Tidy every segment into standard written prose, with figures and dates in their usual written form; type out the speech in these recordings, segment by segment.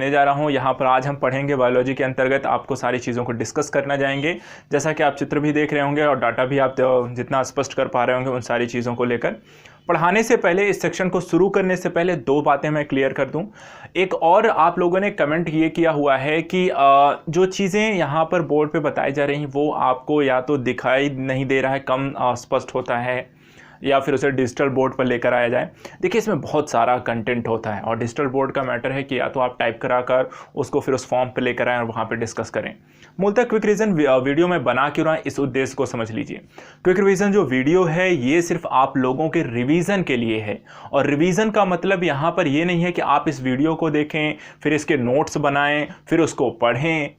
ले जा रहा हूँ। यहाँ पर आज हम पढ़ेंगे बायोलॉजी के अंतर्गत आपको सारी चीज़ों को डिस्कस करना जाएंगे, जैसा कि आप चित्र भी देख रहे होंगे और डाटा भी आप जितना स्पष्ट कर पा रहे होंगे उन सारी चीज़ों को लेकर। पढ़ाने से पहले, इस सेक्शन को शुरू करने से पहले दो बातें मैं क्लियर कर दूं। एक और आप लोगों ने कमेंट ये किया हुआ है कि जो चीज़ें यहाँ पर बोर्ड पे बताई जा रही हैं वो आपको या तो दिखाई नहीं दे रहा है, कम स्पष्ट होता है, या फिर उसे डिजिटल बोर्ड पर लेकर आया जाए। देखिए, इसमें बहुत सारा कंटेंट होता है और डिजिटल बोर्ड का मैटर है कि या तो आप टाइप कराकर उसको फिर उस फॉर्म पे लेकर आएँ और वहाँ पे डिस्कस करें। मूलतः क्विक रिवीजन वीडियो में बना क्यों रहा है, इस उद्देश्य को समझ लीजिए। क्विक रिवीजन जो वीडियो है ये सिर्फ आप लोगों के रिवीजन के लिए है, और रिवीजन का मतलब यहाँ पर ये नहीं है कि आप इस वीडियो को देखें फिर इसके नोट्स बनाएं फिर उसको पढ़ें,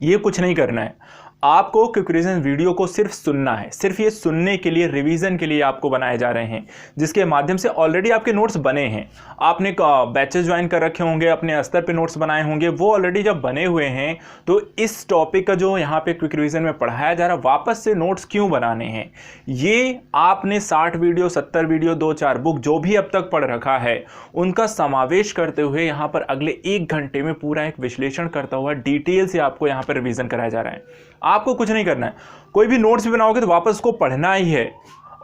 ये कुछ नहीं करना है। आपको क्विक रिवीजन वीडियो को सिर्फ सुनना है, सिर्फ ये सुनने के लिए, रिवीजन के लिए आपको बनाए जा रहे हैं, जिसके माध्यम से ऑलरेडी आपके नोट्स बने हैं। आपने बैचेस ज्वाइन कर रखे होंगे, अपने स्तर पे नोट्स बनाए होंगे, वो ऑलरेडी जब बने हुए हैं तो इस टॉपिक का जो यहाँ पे क्विक रिवीजन में पढ़ाया जा रहा है वापस से नोट्स क्यों बनाने हैं। ये आपने 60 वीडियो 70 वीडियो 2-4 बुक जो भी अब तक पढ़ रखा है उनका समावेश करते हुए यहाँ पर अगले 1 घंटे में पूरा एक विश्लेषण करता हुआ डिटेल से आपको यहाँ पर रिवीजन कराया जा रहा है। आपको कुछ नहीं करना है, कोई भी नोट्स भी बनाओगे तो वापस उसको पढ़ना ही है,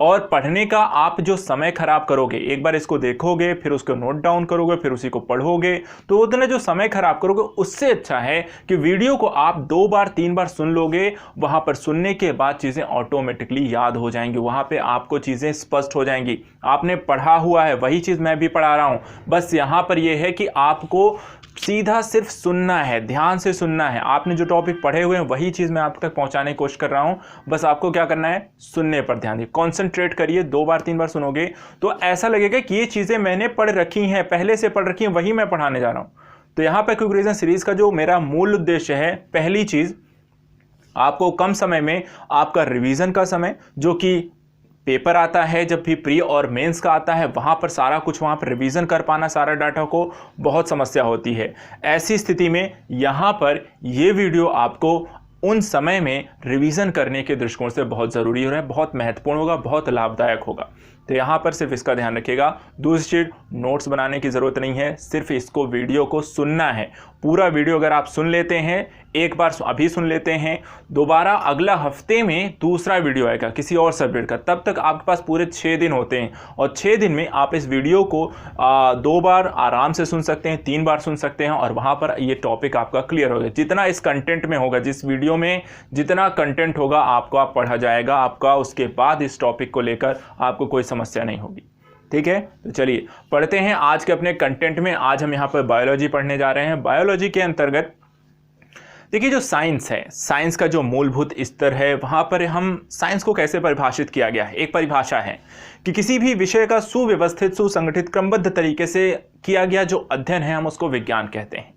और पढ़ने का आप जो समय खराब करोगे, एक बार इसको देखोगे फिर उसको नोट डाउन करोगे फिर उसी को पढ़ोगे, तो उतना जो समय खराब करोगे उससे अच्छा है कि वीडियो को आप 2 बार 3 बार सुन लोगे। वहां पर सुनने के बाद चीज़ें ऑटोमेटिकली याद हो जाएंगी, वहां पे आपको चीज़ें स्पष्ट हो जाएंगी। आपने पढ़ा हुआ है वही चीज़ मैं भी पढ़ा रहा हूं, बस यहाँ पर यह है कि आपको सीधा सिर्फ सुनना है, ध्यान से सुनना है। आपने जो टॉपिक पढ़े हुए हैं वही चीज़ मैं आप तक पहुंचाने की कोशिश कर रहा हूं, बस आपको क्या करना है, सुनने पर ध्यान दीजिए, कॉन्सेंट्रेट करिए। 2 बार 3 बार सुनोगे तो ऐसा लगेगा कि ये चीज़ें मैंने पढ़ रखी हैं, पहले से पढ़ रखी हैं, वही मैं पढ़ाने जा रहा हूं। तो यहाँ पर क्विक रिवीजन सीरीज का जो मेरा मूल उद्देश्य है, पहली चीज़ आपको कम समय में आपका रिवीजन का समय, जो कि पेपर आता है जब भी प्री और मेंस का आता है वहां पर सारा कुछ वहां पर रिवीजन कर पाना सारा डाटा को बहुत समस्या होती है। ऐसी स्थिति में यहां पर ये वीडियो आपको उन समय में रिवीजन करने के दृष्टिकोण से बहुत ज़रूरी हो रहा है, बहुत महत्वपूर्ण होगा, बहुत लाभदायक होगा। तो यहाँ पर सिर्फ इसका ध्यान रखिएगा। दूसरी चीज, नोट्स बनाने की ज़रूरत नहीं है, सिर्फ इसको वीडियो को सुनना है। पूरा वीडियो अगर आप सुन लेते हैं, एक बार अभी सुन लेते हैं, दोबारा अगला हफ्ते में दूसरा वीडियो आएगा किसी और सब्जेक्ट का, तब तक आपके पास पूरे 6 दिन होते हैं, और 6 दिन में आप इस वीडियो को 2 बार आराम से सुन सकते हैं, 3 बार सुन सकते हैं, और वहाँ पर ये टॉपिक आपका क्लियर होगा। जितना इस कंटेंट में होगा, जिस वीडियो में जितना कंटेंट होगा आपको आप पढ़ा जाएगा आपका, उसके बाद इस टॉपिक को लेकर आपको कोई समस्या नहीं होगी। ठीक है, तो चलिए पढ़ते हैं आज के अपने कंटेंट में। आज हम यहाँ पर बायोलॉजी पढ़ने जा रहे हैं। बायोलॉजी के अंतर्गत देखिए, जो साइंस है, साइंस का जो मूलभूत स्तर है, वहाँ पर हम साइंस को कैसे परिभाषित किया गया है। एक परिभाषा है कि किसी भी विषय का सुव्यवस्थित, सुसंगठित, क्रमबद्ध तरीके से किया गया जो अध्ययन है, हम उसको विज्ञान कहते हैं।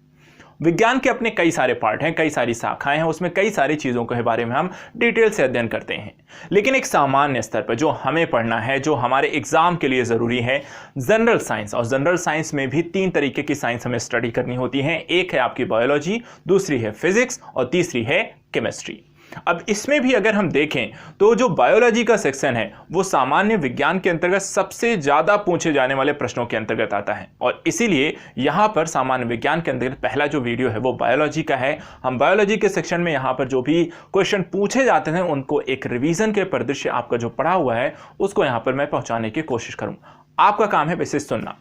विज्ञान के अपने कई सारे पार्ट हैं, कई सारी शाखाएं हैं, उसमें कई सारी चीज़ों के बारे में हम डिटेल से अध्ययन करते हैं। लेकिन एक सामान्य स्तर पर जो हमें पढ़ना है, जो हमारे एग्जाम के लिए ज़रूरी है, जनरल साइंस। और जनरल साइंस में भी 3 तरीके की साइंस हमें स्टडी करनी होती है। एक है आपकी बायोलॉजी, दूसरी है फिजिक्स, और तीसरी है केमिस्ट्री। अब इसमें भी अगर हम देखें तो जो बायोलॉजी का सेक्शन है वो सामान्य विज्ञान के अंतर्गत सबसे ज़्यादा पूछे जाने वाले प्रश्नों के अंतर्गत आता है, और इसीलिए यहाँ पर सामान्य विज्ञान के अंतर्गत पहला जो वीडियो है वो बायोलॉजी का है। हम बायोलॉजी के सेक्शन में यहाँ पर जो भी क्वेश्चन पूछे जाते हैं उनको एक रिवीजन के परिदृश्य आपका जो पढ़ा हुआ है उसको यहाँ पर मैं पहुँचाने की कोशिश करूँगा। आपका काम है वैसे सुनना।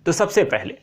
तो सबसे पहले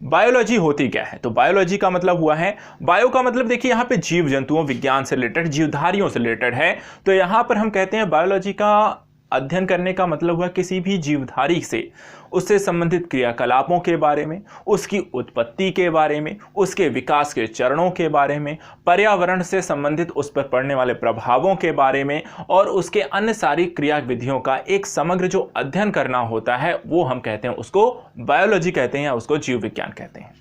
बायोलॉजी होती क्या है, तो बायोलॉजी का मतलब हुआ है, बायो का मतलब देखिए यहाँ पे जीव जंतुओं, विज्ञान से रिलेटेड, जीवधारियों से रिलेटेड है। तो यहाँ पर हम कहते हैं बायोलॉजी का अध्ययन करने का मतलब हुआ किसी भी जीवधारी से, उससे संबंधित क्रियाकलापों के बारे में, उसकी उत्पत्ति के बारे में, उसके विकास के चरणों के बारे में, पर्यावरण से संबंधित उस पर पड़ने वाले प्रभावों के बारे में, और उसके अन्य सारी क्रिया विधियों का एक समग्र जो अध्ययन करना होता है वो हम कहते हैं उसको बायोलॉजी कहते हैं, या उसको जीव विज्ञान कहते हैं।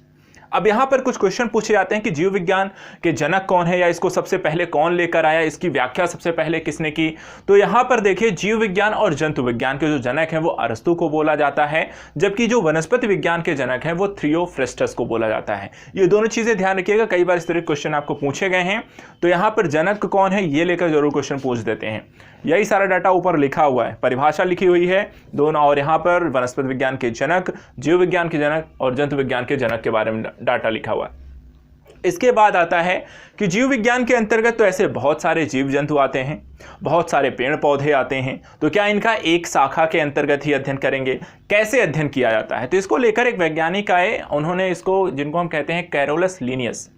अब यहाँ पर कुछ क्वेश्चन पूछे जाते हैं कि जीव विज्ञान के जनक कौन है, या इसको सबसे पहले कौन लेकर आया, इसकी व्याख्या सबसे पहले किसने की। तो यहाँ पर देखिए, जीव विज्ञान और जंतु विज्ञान के जो जनक हैं वो अरस्तु को बोला जाता है, जबकि जो वनस्पति विज्ञान के जनक हैं वो थियोफ्रेस्टस को बोला जाता है। ये दोनों चीजें ध्यान रखिएगा, कई बार इस तरह क्वेश्चन आपको पूछे गए हैं। तो यहाँ पर जनक कौन है ये लेकर जरूर क्वेश्चन पूछ देते हैं। यही सारा डाटा ऊपर लिखा हुआ है, परिभाषा लिखी हुई है दोनों, और यहाँ पर वनस्पति विज्ञान के जनक, जीव विज्ञान के जनक और जंतु विज्ञान के जनक के बारे में डाटा लिखा हुआ है। इसके बाद आता है कि जीव विज्ञान के अंतर्गत तो ऐसे बहुत सारे जीव जंतु आते हैं, बहुत सारे पेड़ पौधे आते हैं, तो क्या इनका एक शाखा के अंतर्गत ही अध्ययन करेंगे? कैसे अध्ययन किया जाता है? तो इसको लेकर एक वैज्ञानिक आए, उन्होंने इसको, जिनको हम कहते हैं कैरोलस लिनियस,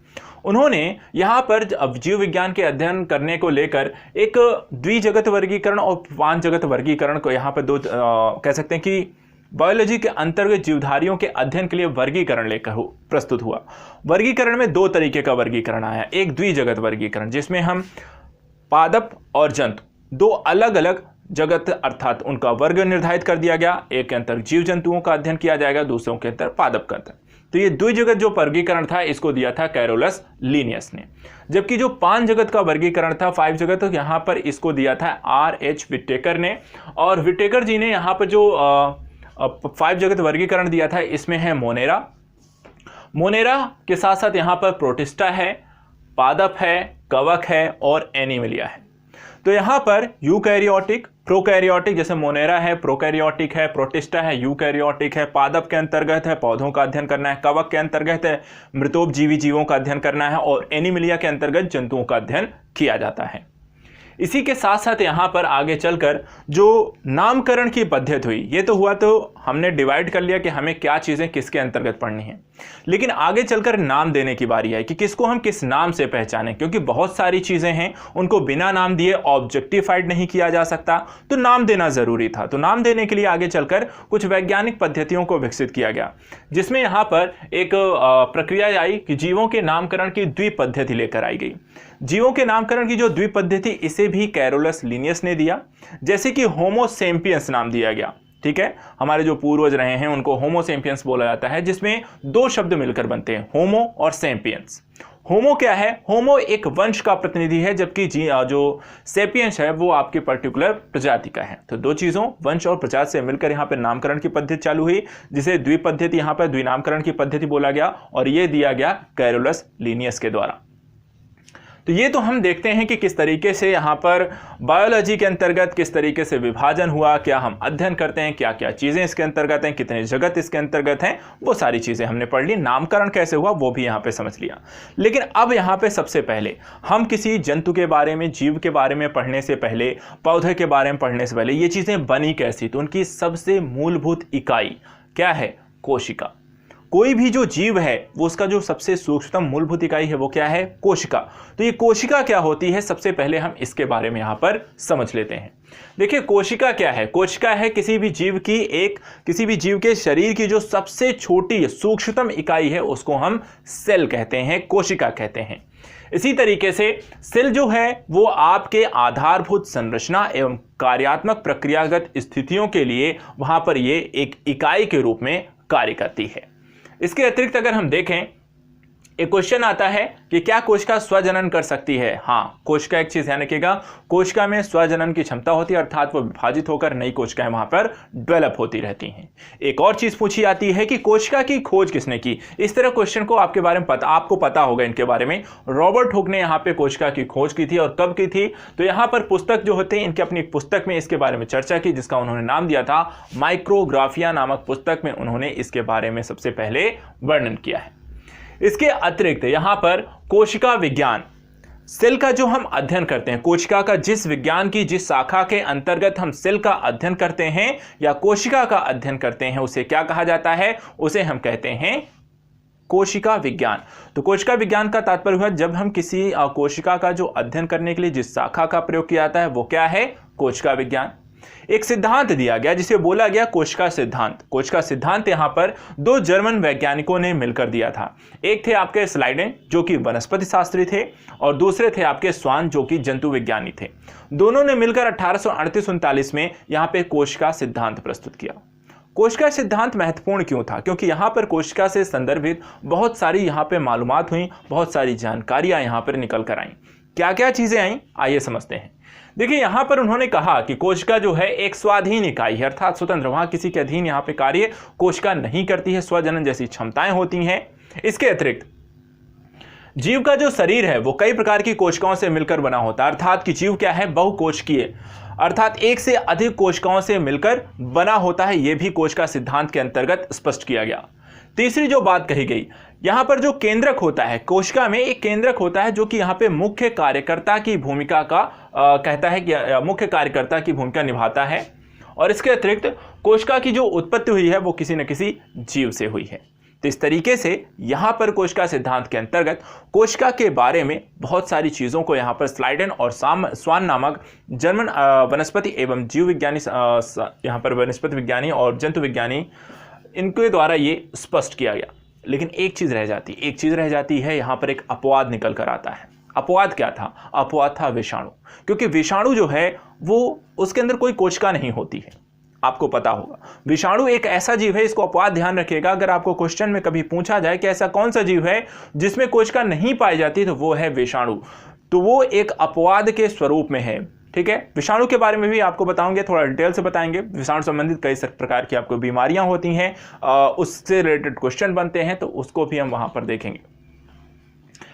उन्होंने यहाँ पर अब जीव विज्ञान के अध्ययन करने को लेकर एक द्विजगत वर्गीकरण और पांच जगत वर्गीकरण को यहाँ पर दो कह सकते हैं कि बायोलॉजी के अंतर्गत जीवधारियों के अध्ययन के लिए वर्गीकरण लेकर प्रस्तुत हुआ। वर्गीकरण में दो तरीके का वर्गीकरण आया, एक द्विजगत वर्गीकरण जिसमें हम पादप और जंतु दो अलग अलग जगत अर्थात उनका वर्ग निर्धारित कर दिया गया, एक के अंतर जीव जंतुओं का अध्ययन किया जाएगा, दूसरों के अंतर पादप का अध्ययन। तो ये द्विजगत जो वर्गीकरण था इसको दिया था कैरोलस लिनियस ने, जबकि जो पांच जगत का वर्गीकरण था, फाइव जगत, तो यहाँ पर इसको दिया था R.H. विटेकर ने। और विटेकर जी ने यहाँ पर जो फाइव जगत वर्गीकरण दिया था इसमें है मोनेरा के साथ साथ यहाँ पर प्रोटिस्टा है, पादप है, कवक है और एनिमलिया है। तो यहाँ पर यूकैरियोटिक, प्रोकैरियोटिक, जैसे मोनेरा है प्रोकैरियोटिक है, प्रोटिस्टा है यूकैरियोटिक है, पादप के अंतर्गत है पौधों का अध्ययन करना है, कवक के अंतर्गत है मृतोपजीवी जीवों का अध्ययन करना है और एनिमलिया के अंतर्गत जंतुओं का अध्ययन किया जाता है। इसी के साथ साथ यहाँ पर आगे चलकर जो नामकरण की पद्धति हुई, ये तो हुआ, तो हमने डिवाइड कर लिया कि हमें क्या चीज़ें किसके अंतर्गत पढ़नी है, लेकिन आगे चलकर नाम देने की बारी है कि किसको हम किस नाम से पहचानें, क्योंकि बहुत सारी चीज़ें हैं उनको बिना नाम दिए ऑब्जेक्टिफाइड नहीं किया जा सकता, तो नाम देना ज़रूरी था। तो नाम देने के लिए आगे चलकर कुछ वैज्ञानिक पद्धतियों को विकसित किया गया, जिसमें यहाँ पर एक प्रक्रिया आई कि जीवों के नामकरण की द्विपद्धति लेकर आई गई। जीवों के नामकरण की जो द्विपद्धति, इसे भी कैरोलस लिनियस ने दिया। जैसे कि होमो सेपियंस नाम दिया गया, ठीक है, हमारे जो पूर्वज रहे हैं उनको होमो सेपियंस बोला जाता है, जिसमें दो शब्द मिलकर बनते हैं, होमो और सेपियंस। होमो क्या है? होमो एक वंश का प्रतिनिधि है, जबकि जो सेपियंस है वो आपके पर्टिकुलर प्रजाति का है। तो दो चीज़ों, वंश और प्रजाति से मिलकर यहाँ पर नामकरण की पद्धति चालू हुई, जिसे द्विपद्धति, यहाँ पर द्विनामकरण की पद्धति बोला गया, और ये दिया गया कैरोलस लिनियस के द्वारा। तो ये तो हम देखते हैं कि किस तरीके से यहाँ पर बायोलॉजी के अंतर्गत किस तरीके से विभाजन हुआ, क्या हम अध्ययन करते हैं, क्या क्या चीज़ें इसके अंतर्गत हैं, कितने जगत इसके अंतर्गत हैं, वो सारी चीज़ें हमने पढ़ ली। नामकरण कैसे हुआ वो भी यहाँ पे समझ लिया। लेकिन अब यहाँ पे सबसे पहले हम किसी जंतु के बारे में, जीव के बारे में पढ़ने से पहले, पौधे के बारे में पढ़ने से पहले ये चीज़ें बनी कैसी, तो उनकी सबसे मूलभूत इकाई क्या है? कोशिका। कोई भी जो जीव है वो उसका जो सबसे सूक्ष्मतम मूलभूत इकाई है वो क्या है? कोशिका। तो ये कोशिका क्या होती है, सबसे पहले हम इसके बारे में यहाँ पर समझ लेते हैं। देखिए कोशिका क्या है? कोशिका है किसी भी जीव के शरीर की जो सबसे छोटी सूक्ष्मतम इकाई है, उसको हम सेल कहते हैं, कोशिका कहते हैं। इसी तरीके से सेल जो है वो आपके आधारभूत संरचना एवं कार्यात्मक प्रक्रियागत स्थितियों के लिए वहां पर ये एक इकाई के रूप में कार्य करती है। इसके अतिरिक्त अगर हम देखें, एक क्वेश्चन आता है कि क्या कोशिका स्वजनन कर सकती है? हाँ, कोशिका एक चीज ध्यान रखिएगा, कोशिका में स्वजनन की क्षमता होती है, अर्थात वो विभाजित होकर नई कोशिकाएं वहां पर डेवलप होती रहती हैं। एक और चीज पूछी जाती है कि कोशिका की खोज किसने की? इस तरह क्वेश्चन को आपके बारे में आपको पता होगा इनके बारे में। रॉबर्ट हुक ने यहाँ पे कोशिका की खोज की थी, और कब की थी? तो यहाँ पर पुस्तक जो होते हैं इनकी अपनी पुस्तक में इसके बारे में चर्चा की, जिसका उन्होंने नाम दिया था माइक्रोग्राफिया नामक पुस्तक में उन्होंने इसके बारे में सबसे पहले वर्णन किया है। इसके अतिरिक्त यहां पर कोशिका विज्ञान, सेल का जो हम अध्ययन करते हैं, कोशिका का जिस विज्ञान की जिस शाखा के अंतर्गत हम सेल का अध्ययन करते हैं या कोशिका का अध्ययन करते हैं, उसे क्या कहा जाता है? उसे हम कहते हैं कोशिका विज्ञान। तो कोशिका विज्ञान का तात्पर्य हुआ जब हम किसी कोशिका का जो अध्ययन करने के लिए जिस शाखा का प्रयोग किया जाता है वो क्या है? कोशिका विज्ञान। एक सिद्धांत दिया गया जिसे बोला गया कोशिका सिद्धांत। कोशिका सिद्धांत यहां पर दो जर्मन वैज्ञानिकों ने मिलकर दिया था। एक थे आपके स्लाइडेन जो कि वनस्पति शास्त्री थे, और दूसरे थे आपके स्वान जो कि जंतु विज्ञानी थे। दोनों ने मिलकर 1838-39 में यहां पे कोशिका सिद्धांत प्रस्तुत किया। कोशिका सिद्धांत महत्वपूर्ण क्यों था? क्योंकि यहाँ पर कोशिका से संदर्भित बहुत सारी यहाँ पे मालूमात हुई, बहुत सारी जानकारियां यहाँ पर निकल कर आई। क्या क्या चीजें आई, आइए समझते हैं। देखिए यहाँ पर उन्होंने कहा कि कोशिका जो है एक स्वाधीन इकाई है, अर्थात स्वतंत्र, वहां किसी के अधीन यहाँ पे कार्य कोशिका नहीं करती है, स्वजनन जैसी क्षमताएं होती हैं। इसके अतिरिक्त जीव का जो शरीर है वो कई प्रकार की कोशिकाओं से मिलकर बना होता है, अर्थात कि जीव क्या है? बहुकोशिकीय। अर्थात एक से अधिक कोशिकाओं से मिलकर बना होता है, यह भी कोशिका सिद्धांत के अंतर्गत स्पष्ट किया गया। तीसरी जो बात कही गई, यहां पर जो केंद्रक होता है, कोशिका में एक केंद्रक होता है जो कि यहां पे मुख्य कार्यकर्ता की भूमिका का कहता है कि मुख्य कार्यकर्ता की भूमिका निभाता है, और इसके अतिरिक्त कोशिका की जो उत्पत्ति हुई है वो किसी न किसी जीव से हुई है। तो इस तरीके से यहाँ पर कोशिका सिद्धांत के अंतर्गत कोशिका के बारे में बहुत सारी चीज़ों को यहाँ पर स्लाइडेन और स्वान नामक जर्मन वनस्पति एवं जीव विज्ञानी, यहाँ पर वनस्पति विज्ञानी और जंतु विज्ञानी, इनके द्वारा ये स्पष्ट किया गया। लेकिन एक चीज़ रह जाती है, यहाँ पर एक अपवाद निकल कर आता है। अपवाद क्या था? अपवाद था विषाणु, क्योंकि विषाणु जो है वो उसके अंदर कोई कोशिका नहीं होती है। आपको पता होगा विषाणु एक ऐसा जीव है, इसको अपवाद ध्यान रखिएगा। अगर आपको क्वेश्चन में कभी पूछा जाए कि ऐसा कौन सा जीव है जिसमें कोशिका नहीं पाई जाती, तो वो है विषाणु। तो वो एक अपवाद के स्वरूप में है, ठीक है। विषाणु के बारे में भी आपको बताऊंगे, थोड़ा डिटेल से बताएंगे। विषाणु संबंधित कई प्रकार की आपको बीमारियां होती हैं, उससे रिलेटेड क्वेश्चन बनते हैं, तो उसको भी हम वहां पर देखेंगे।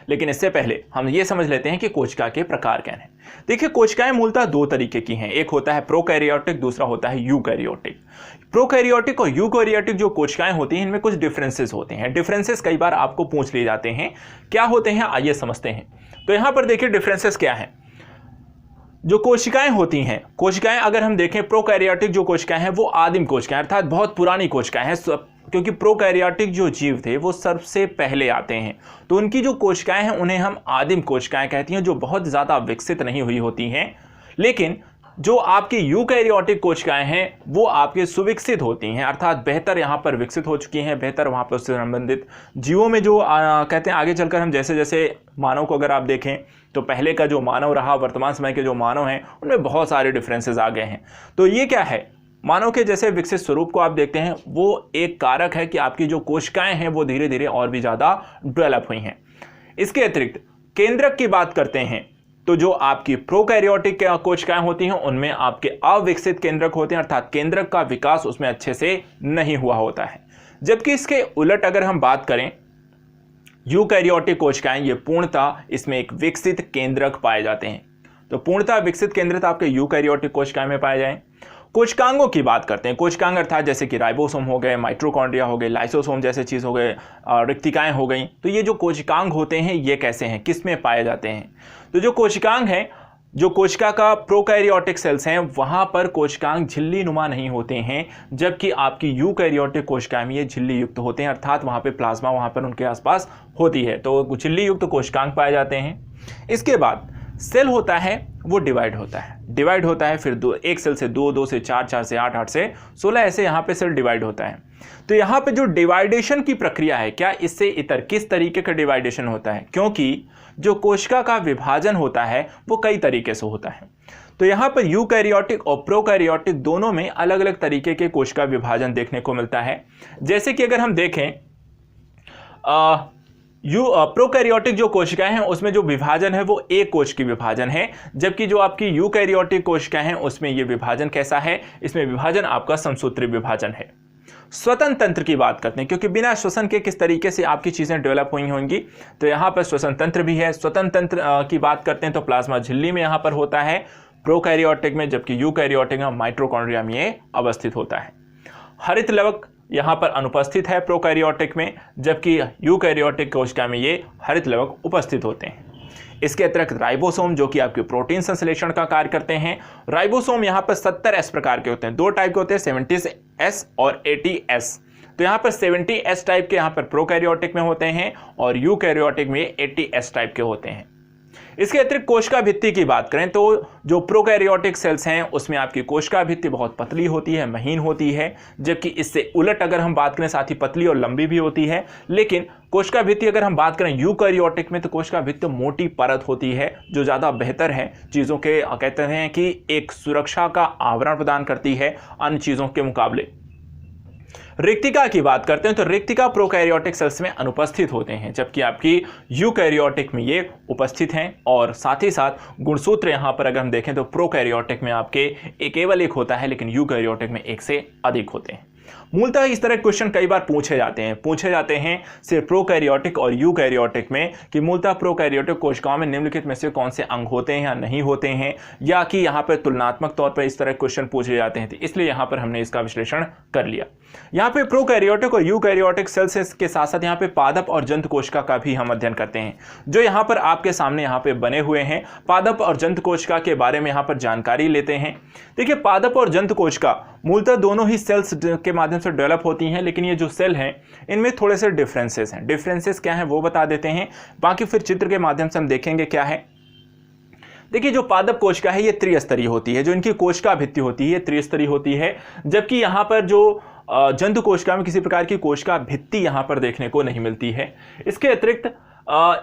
लेकिन इससे पहले हम ये समझ लेते हैं कि कोशिका के प्रकार क्या हैं। देखिए, कोशिकाएं मूलतः दो तरीके की हैं, एक होता है प्रोकैरियोटिक, दूसरा होता है यूकैरियोटिक। प्रोकैरियोटिक और यूकैरियोटिक जो कोशिकाएं होती हैं, इनमें कुछ डिफरेंसेस होते हैं। डिफरेंसेस कई बार आपको पूछ लिए जाते हैं, क्या होते हैं आइए समझते हैं। तो यहां पर देखिए डिफरेंसेस क्या हैं। जो कोशिकाएं होती हैं, कोशिकाएं अगर हम देखें, प्रोकैरियोटिक जो कोशिकाएं हैं वो आदिम कोशिकाएं अर्थात बहुत पुरानी कोशिकाएं हैं, क्योंकि प्रोकैरियोटिक जो जीव थे वो सबसे पहले आते हैं, तो उनकी जो कोशिकाएं हैं उन्हें हम आदिम कोशिकाएं कहती हैं, जो बहुत ज़्यादा विकसित नहीं हुई होती हैं। लेकिन जो आपकी यूकैरियोटिक कोशिकाएं हैं वो आपके सुविकसित होती हैं, अर्थात बेहतर यहाँ पर विकसित हो चुकी हैं, बेहतर वहाँ पर उससे संबंधित जीवों में जो कहते हैं आगे चलकर हम जैसे जैसे मानव को अगर आप देखें तो पहले का जो मानव रहा, वर्तमान समय के जो मानव हैं, उनमें बहुत सारे डिफरेंसेस आ गए हैं। तो ये क्या है, मानव के जैसे विकसित स्वरूप को आप देखते हैं, वो एक कारक है कि आपकी जो कोशिकाएं हैं वो धीरे धीरे और भी ज़्यादा डेवलप हुई हैं। इसके अतिरिक्त केंद्रक की बात करते हैं तो जो आपकी प्रोकैरियोटिक कोशिकाएं होती हैं उनमें आपके अविकसित केंद्रक होते हैं, अर्थात केंद्रक का विकास उसमें अच्छे से नहीं हुआ होता है। जबकि इसके उलट अगर हम बात करें, यूकैरियोटिक कोशिकाएं, ये पूर्णतः इसमें एक विकसित केंद्रक पाए जाते हैं। तो पूर्णतः विकसित केंद्रक आपके यूकैरियोटिक कोशिकाएं में पाए जाएं। कोशिकांगों की बात करते हैं, कोशिकांग अर्थात जैसे कि राइबोसोम हो गए, माइटोकॉन्ड्रिया हो गए, लाइसोसोम जैसे चीज़ हो गए, रिक्तिकाएं हो गई। तो ये जो कोशिकांग होते हैं ये कैसे हैं, किस में पाए जाते हैं? तो जो कोशिकांग हैं, जो कोशिका का प्रोकैरियोटिक सेल्स हैं, वहाँ पर कोशिकांग झिल्ली नुमा नहीं होते हैं, जबकि आपकी यूकैरियोटिक कोशिकाएं में ये झिल्ली युक्त होते हैं, अर्थात वहाँ पर प्लाज्मा वहाँ पर उनके आसपास होती है, तो झिल्ली युक्त कोशिकांग पाए जाते हैं। इसके बाद सेल होता है वो डिवाइड होता है, फिर एक सेल से दो से चार से आठ से 16 ऐसे यहाँ पे सेल डिवाइड होता है। तो यहाँ पे जो डिवाइडेशन की प्रक्रिया है, क्या इससे इतर किस तरीके का डिवाइडेशन होता है? क्योंकि जो कोशिका का विभाजन होता है वो कई तरीके से होता है। तो यहाँ पर यूकैरियोटिक और प्रोकैरियोटिक दोनों में अलग अलग तरीके के कोशिका विभाजन देखने को मिलता है। जैसे कि अगर हम देखें, प्रोकैरियोटिक जो कोशिकाएं हैं उसमें जो विभाजन है वो एक कोश की विभाजन है, जबकि जो आपकी यूकैरियोटिक कोशिकाएं हैं उसमें ये विभाजन कैसा है, इसमें विभाजन आपका समसूत्री विभाजन है। श्वसन तंत्र की बात करते हैं, क्योंकि बिना श्वसन के किस तरीके से आपकी चीजें डेवलप हुई होंगी, तो यहाँ पर श्वसन तंत्र भी है। श्वसन तंत्र की बात करते हैं तो प्लाज्मा झिल्ली में यहाँ पर होता है प्रोकैरियोटिक में, जबकि यूकैरियोटिक में माइटोकॉन्ड्रिया में ये अवस्थित होता है। हरित लवक यहाँ पर अनुपस्थित है प्रोकैरियोटिक में, जबकि यूकैरियोटिक कोशिका में ये हरित लवक उपस्थित होते हैं। इसके अतिरिक्त राइबोसोम जो कि आपके प्रोटीन संश्लेषण का कार्य करते हैं। राइबोसोम यहाँ पर 70S प्रकार के होते हैं, दो टाइप के होते हैं, 70S और 80S। तो यहाँ पर 70S टाइप के यहाँ पर प्रोकैरियोटिक में होते हैं और यूकैरियोटिक में 80S टाइप के होते हैं। इसके अतिरिक्त कोशिका भित्ति की बात करें तो जो प्रोकैरियोटिक सेल्स हैं उसमें आपकी कोशिका भित्ति बहुत पतली होती है, महीन होती है, जबकि इससे उलट अगर हम बात करें साथ ही पतली और लंबी भी होती है। लेकिन कोशिका भित्ति अगर हम बात करें यूकैरियोटिक में तो कोशिका भित्ति मोटी परत होती है, जो ज़्यादा बेहतर है, चीज़ों के कहते हैं कि एक सुरक्षा का आवरण प्रदान करती है अन्य चीज़ों के मुकाबले। रिक्तिका की बात करते हैं तो रिक्तिका प्रोकैरियोटिक सेल्स में अनुपस्थित होते हैं, जबकि आपकी यूकैरियोटिक में ये उपस्थित हैं। और साथ ही साथ गुणसूत्र यहाँ पर अगर हम देखें तो प्रोकैरियोटिक में आपके केवल एक होता है, लेकिन यूकैरियोटिक में एक से अधिक होते हैं। मूलतः इस तरह क्वेश्चन कई बार पूछे जाते हैं सिर्फ प्रोकैरियोटिक और यूकैरियोटिक में कि मूलतः प्रोकैरियोटिक कोशिकाओं में निम्नलिखित में से कौन से अंग होते हैं या नहीं होते हैं, या कि यहाँ पर तुलनात्मक तौर पर इस तरह क्वेश्चन पूछे जाते हैं। तो इसलिए यहाँ पर हमने इसका विश्लेषण कर लिया। यहाँ पे प्रोकैरियोटिक और यूकैरियोटिक सेल्स के साथ साथ यहाँ पे पादप और जंतु कोशिका का भी हम अध्ययन करते हैं, जो यहाँ पर आपके सामने यहाँ पे बने हुए हैं। पादप और जंतु कोशिका के बारे में यहाँ पर जानकारी लेते हैं। देखिए, पादप और जंतु कोशिका मूलतः दोनों ही सेल्स के माध्यम से डेवलप होती हैं, लेकिन ये जो सेल हैं इनमें थोड़े से डिफरेंसेस हैं। डिफरेंसेस क्या हैं वो बता देते हैं, बाकी फिर चित्र के माध्यम से हम देखेंगे क्या है। देखिए, जो पादप कोशिका है ये त्रिस्तरीय होती है, जो इनकी कोशिका भित्ति होती है ये त्रिस्तरीय होती है, जबकि यहाँ पर जो जंतु कोशिका में किसी प्रकार की कोशिका भित्ति यहाँ पर देखने को नहीं मिलती है। इसके अतिरिक्त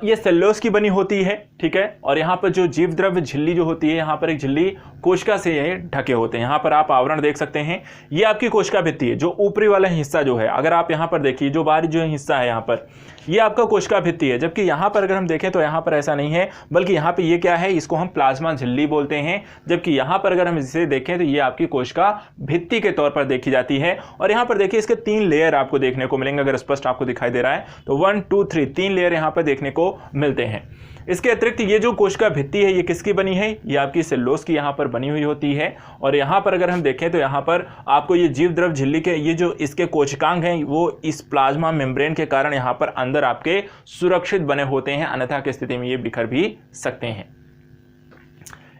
ये सेल्यूलोज की बनी होती है, ठीक है, और यहाँ पर जो जीव द्रव्य झिल्ली जो होती है, यहाँ पर एक झिल्ली कोशिका से ये ढके होते हैं। यहाँ पर आप आवरण देख सकते हैं, ये आपकी कोशिका भित्ति है। जो ऊपरी वाला हिस्सा जो है, अगर आप यहाँ पर देखिए, जो बाहरी जो हिस्सा है यहाँ पर, ये आपका कोशिका भित्ति है, जबकि यहाँ पर अगर हम देखें तो यहाँ पर ऐसा नहीं है, बल्कि यहाँ पे ये क्या है, इसको हम प्लाज्मा झिल्ली बोलते हैं, जबकि यहाँ पर अगर हम इसे देखें तो ये आपकी कोशिका भित्ति के तौर पर देखी जाती है। और यहाँ पर देखिए, इसके 3 लेयर आपको देखने को मिलेंगे। अगर स्पष्ट आपको दिखाई दे रहा है तो 1 2 3 3 लेयर यहाँ पर देखने को मिलते हैं। इसके अतिरिक्त ये जो कोशिका भित्ति है ये किसकी बनी है, ये आपकी सेल्यूलोज की यहाँ पर बनी हुई होती है। और यहाँ पर अगर हम देखें तो यहाँ पर आपको ये जीव द्रव्य झिल्ली के ये जो इसके कोशिकांग हैं वो इस प्लाज्मा मेम्ब्रेन के कारण यहाँ पर अंदर आपके सुरक्षित बने होते हैं, अन्यथा की स्थिति में ये बिखर भी सकते हैं।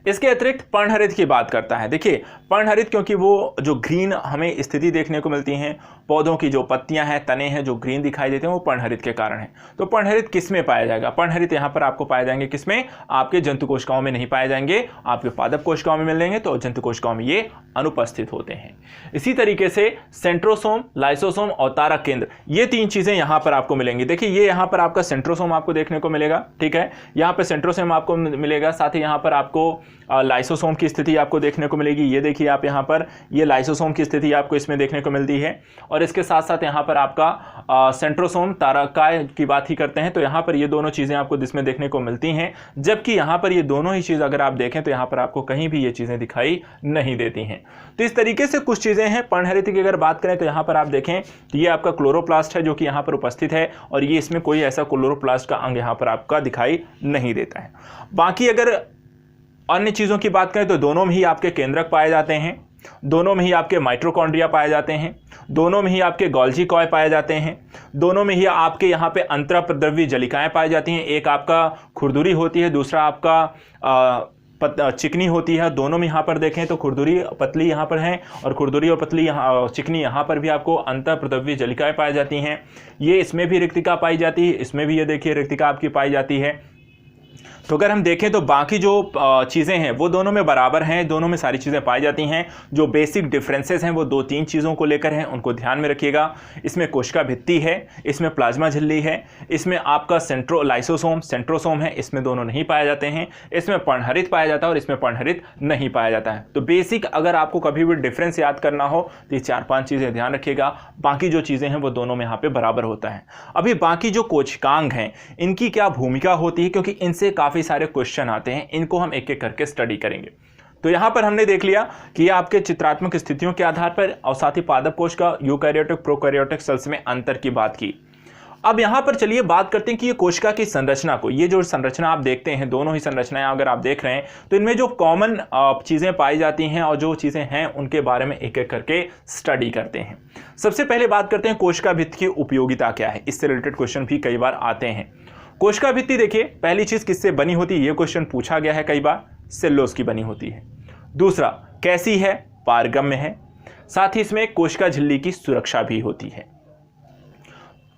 इसके अतिरिक्त पर्णहरित की बात करता है। देखिए, पर्णहरित क्योंकि वो जो ग्रीन हमें स्थिति देखने को मिलती हैं, पौधों की जो पत्तियां हैं, तने हैं, जो ग्रीन दिखाई देते हैं, वो पर्णहरित के कारण है। तो पर्णहरित किस में पाया जाएगा? पर्णहरित यहाँ पर आपको पाए जाएंगे किसमें? आपके जंतु कोशिकाओं में नहीं पाए जाएंगे, आपके पादप कोशिकाओं में मिलेंगे, तो जंतु कोशिकाओं में ये अनुपस्थित होते हैं। इसी तरीके से सेंट्रोसोम, लाइसोसोम और तारक केंद्र, ये 3 चीजें यहाँ पर आपको मिलेंगी। देखिए, ये यहाँ पर आपका सेंट्रोसोम आपको देखने को मिलेगा, ठीक है, यहाँ पर सेंट्रोसोम आपको मिलेगा, साथ ही यहाँ पर आपको लाइसोसोम की स्थिति आपको देखने को मिलेगी। ये देखिए आप यहाँ पर, ये लाइसोसोम की स्थिति आपको इसमें देखने को मिलती है। और इसके साथ साथ यहाँ पर आपका सेंट्रोसोम, तारकाय की बात ही करते हैं, तो यहाँ पर ये दोनों चीज़ें आपको इसमें देखने को मिलती हैं, जबकि यहाँ पर ये दोनों ही चीज़ अगर आप देखें तो यहाँ पर आपको कहीं भी ये चीज़ें दिखाई नहीं देती हैं। तो इस तरीके से कुछ चीज़ें हैं। पर्णहरित की अगर बात करें तो यहाँ पर आप देखें तो ये आपका क्लोरोप्लास्ट है जो कि यहाँ पर उपस्थित है, और ये इसमें कोई ऐसा क्लोरोप्लास्ट का अंग यहाँ पर आपका दिखाई नहीं देता है। बाकी अगर अन्य चीज़ों की बात करें तो दोनों में ही आपके केंद्रक पाए जाते हैं, दोनों में ही आपके माइटोकॉन्ड्रिया पाए जाते हैं, दोनों में ही आपके गोल्जी कॉय पाए जाते हैं, दोनों में ही आपके यहाँ पे अंतःप्रद्रव्य जलिकाएं पाई जाती हैं। एक आपका खुरदुरी होती है, दूसरा आपका चिकनी होती है। दोनों में यहाँ पर देखें तो खुरदुरी पतली यहाँ पर हैं, और खुरदुरी और पतली यहाँ चिकनी यहाँ पर भी आपको अंतःप्रद्रव्य जलिकाएं पाई जाती हैं। ये इसमें भी रिक्तिका पाई जाती है, इसमें भी ये देखिए रिक्तिका आपकी पाई जाती है। तो अगर हम देखें तो बाकी जो चीज़ें हैं वो दोनों में बराबर हैं, दोनों में सारी चीज़ें पाई जाती हैं। जो बेसिक डिफरेंसेस हैं वो 2-3 चीज़ों को लेकर हैं, उनको ध्यान में रखिएगा। इसमें कोशिका भित्ति है, इसमें प्लाज्मा झिल्ली है, इसमें आपका लाइसोसोम, सेंट्रोसोम है, इसमें दोनों नहीं पाए जाते हैं, इसमें पर्णहरित पाया जाता है और इसमें पर्णहरित नहीं पाया जाता है। तो बेसिक अगर आपको कभी भी डिफरेंस याद करना हो तो ये 4-5 चीज़ें ध्यान रखिएगा। बाकी जो चीज़ें हैं वो दोनों में यहाँ पे बराबर होता है। अभी बाकी जो कोशिकांग हैं इनकी क्या भूमिका होती है, क्योंकि इनसे काफ़ी सारे क्वेश्चन आते हैं, इनको हम एक एक करके स्टडी करेंगे। तो यहां पर हमने देख लिया कि ये आपके चित्रात्मक स्थितियों के आधार पर और साथ ही पादप कोश का यूकैरियोटिक प्रोकैरियोटिक सेल्स में अंतर की बात की। अब यहां पर चलिए बात करते हैं कि ये कोशिका की संरचना को, ये जो संरचना आप देखते हैं, दोनों ही संरचनाएं अगर आप देख रहे हैं तो इनमें जो कॉमन चीजें पाई जाती हैं और जो चीजें हैं उनके बारे में एक एक करके स्टडी करते हैं। सबसे पहले बात करते हैं कोशिका भित्ति की उपयोगिता क्या है। इससे रिलेटेड क्वेश्चन भी कई बार आते हैं। कोशिका भित्ति देखिए, पहली चीज किससे बनी होती है, ये क्वेश्चन पूछा गया है कई बार, सेल्यूलोज की बनी होती है। दूसरा, कैसी है, पारगम्य है। साथ ही इसमें कोशिका झिल्ली की सुरक्षा भी होती है।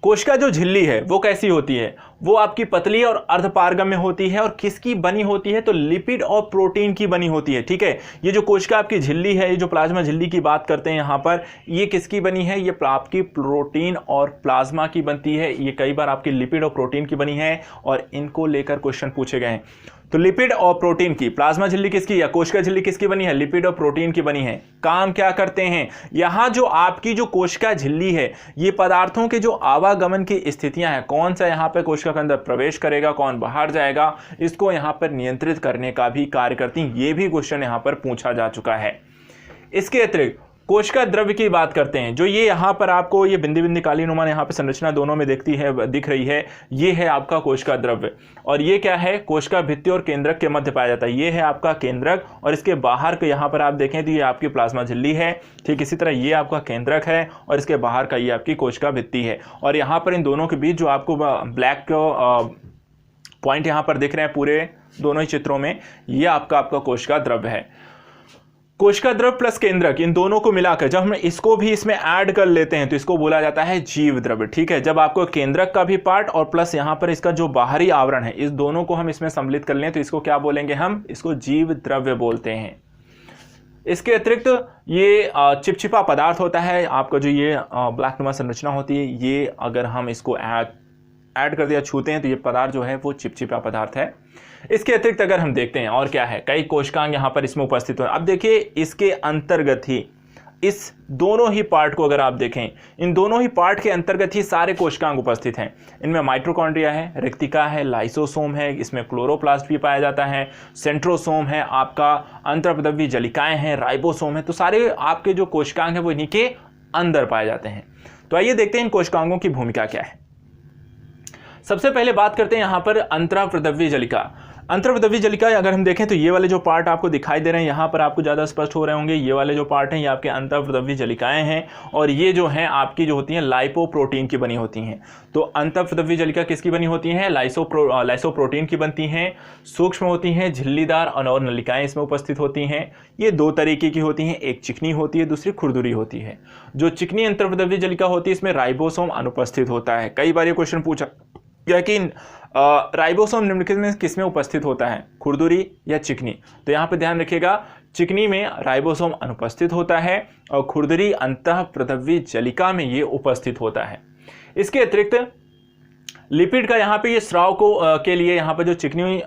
कोशिका जो झिल्ली है वो कैसी होती है, वो आपकी पतली और अर्धपारगम्य होती है। और किसकी बनी होती है, तो लिपिड और प्रोटीन की बनी होती है। ठीक है, ये जो कोशिका आपकी झिल्ली है, ये जो प्लाज्मा झिल्ली की बात करते हैं यहाँ पर, ये किसकी बनी है, ये आपकी प्रोटीन और प्लाज्मा की बनती है। ये कई बार आपकी लिपिड और प्रोटीन की बनी है और इनको लेकर क्वेश्चन पूछे गए हैं। तो लिपिड और प्रोटीन की, प्लाज्मा झिल्ली किसकी या कोशिका झिल्ली किसकी बनी है, लिपिड और प्रोटीन की बनी है। काम क्या करते हैं, यहां जो आपकी जो कोशिका झिल्ली है ये पदार्थों के जो आवागमन की स्थितियां हैं, कौन सा यहां पर कोशिका के अंदर प्रवेश करेगा, कौन बाहर जाएगा, इसको यहां पर नियंत्रित करने का भी कार्य करती हैं। ये भी क्वेश्चन यहां पर पूछा जा चुका है। इसके अतिरिक्त कोशिका द्रव्य की बात करते हैं, जो ये यहाँ पर आपको ये बिंदी बिंदी काली नुमा यहाँ पे संरचना दोनों में दिख रही है, ये है आपका कोशिका द्रव्य। और ये क्या है, कोशिका भित्ति और केंद्रक के मध्य पाया जाता है। ये है आपका केंद्रक और इसके बाहर के यहाँ पर आप देखें तो ये आपकी प्लाज्मा झिल्ली है। ठीक इसी तरह ये आपका केंद्रक है और इसके बाहर का ये आपकी कोशिका भित्ति है। और यहाँ पर इन दोनों के बीच जो आपको ब्लैक पॉइंट यहाँ पर दिख रहे हैं पूरे दोनों ही चित्रों में, ये आपका कोशिका द्रव्य है। कोशिका द्रव्य प्लस केंद्रक, इन दोनों को मिलाकर जब हम इसको भी इसमें ऐड कर लेते हैं तो इसको बोला जाता है जीव द्रव्य। ठीक है, जब आपको केंद्रक का भी पार्ट और प्लस यहाँ पर इसका जो बाहरी आवरण है, इस दोनों को हम इसमें सम्मिलित कर लें तो इसको क्या बोलेंगे, हम इसको जीव द्रव्य बोलते हैं। इसके अतिरिक्त ये चिपचिपा पदार्थ होता है आपका, जो ये ब्लैक नुमा संरचना होती है, ये अगर हम इसको ऐड कर दिया, छूते हैं तो ये पदार्थ जो है वो चिपचिपा पदार्थ है। इसके अतिरिक्त अगर हम देखते हैं और क्या है, कई कोशिकांग यहाँ पर इसमें उपस्थित हो। अब देखिए इसके अंतर्गत ही इस दोनों ही पार्ट को अगर आप देखें, इन दोनों ही पार्ट के अंतर्गत ही सारे कोशिकांग उपस्थित हैं। इनमें माइटोकॉन्ड्रिया है, रिक्तिका है, लाइसोसोम है, इसमें क्लोरोप्लास्ट भी पाया जाता है, सेंट्रोसोम है, आपका अंतर्पदवी जलिकाएं हैं, राइबोसोम है। तो सारे आपके जो कोशिकांग हैं वो इन्हीं के अंदर पाए जाते हैं। तो आइए देखते हैं इन कोशिकांगों की भूमिका क्या है। सबसे पहले बात करते हैं यहाँ पर अंतराप्रदव्य जलिका। अंतर्पदवी जलिका अगर हम देखें तो ये वाले जो पार्ट आपको दिखाई दे रहे हैं, यहाँ पर आपको ज़्यादा स्पष्ट हो रहे होंगे, ये वाले जो पार्ट हैं ये आपके अंतर्पदवी जलिकाएं हैं और ये जो हैं आपकी जो होती हैं लाइपोप्रोटीन की बनी होती हैं। तो अंतर्पदवी जलिका किसकी बनी होती हैं, लाइसोप्रोटीन की बनती हैं, सूक्ष्म होती हैं, झिल्लीदार और नलिकाएं इसमें उपस्थित होती हैं। ये दो तरीके की होती हैं, एक चिकनी होती है, दूसरी खुरदुरी होती है। जो चिकनी अंतर्पदवी जलिका होती है इसमें राइबोसोम अनुपस्थित होता है। कई बार ये क्वेश्चन पूछा गया कि राइबोसोम निम्नलिखित में किसमें उपस्थित होता है, खुरदुरी या चिकनी। तो यहाँ पे ध्यान रखिएगा, चिकनी में राइबोसोम अनुपस्थित होता है और खुरदुरी अंतःप्रदव्य जलिका में ये उपस्थित होता है। इसके अतिरिक्त लिपिड का यहाँ पे ये स्राव के लिए यहाँ पर जो चिकनी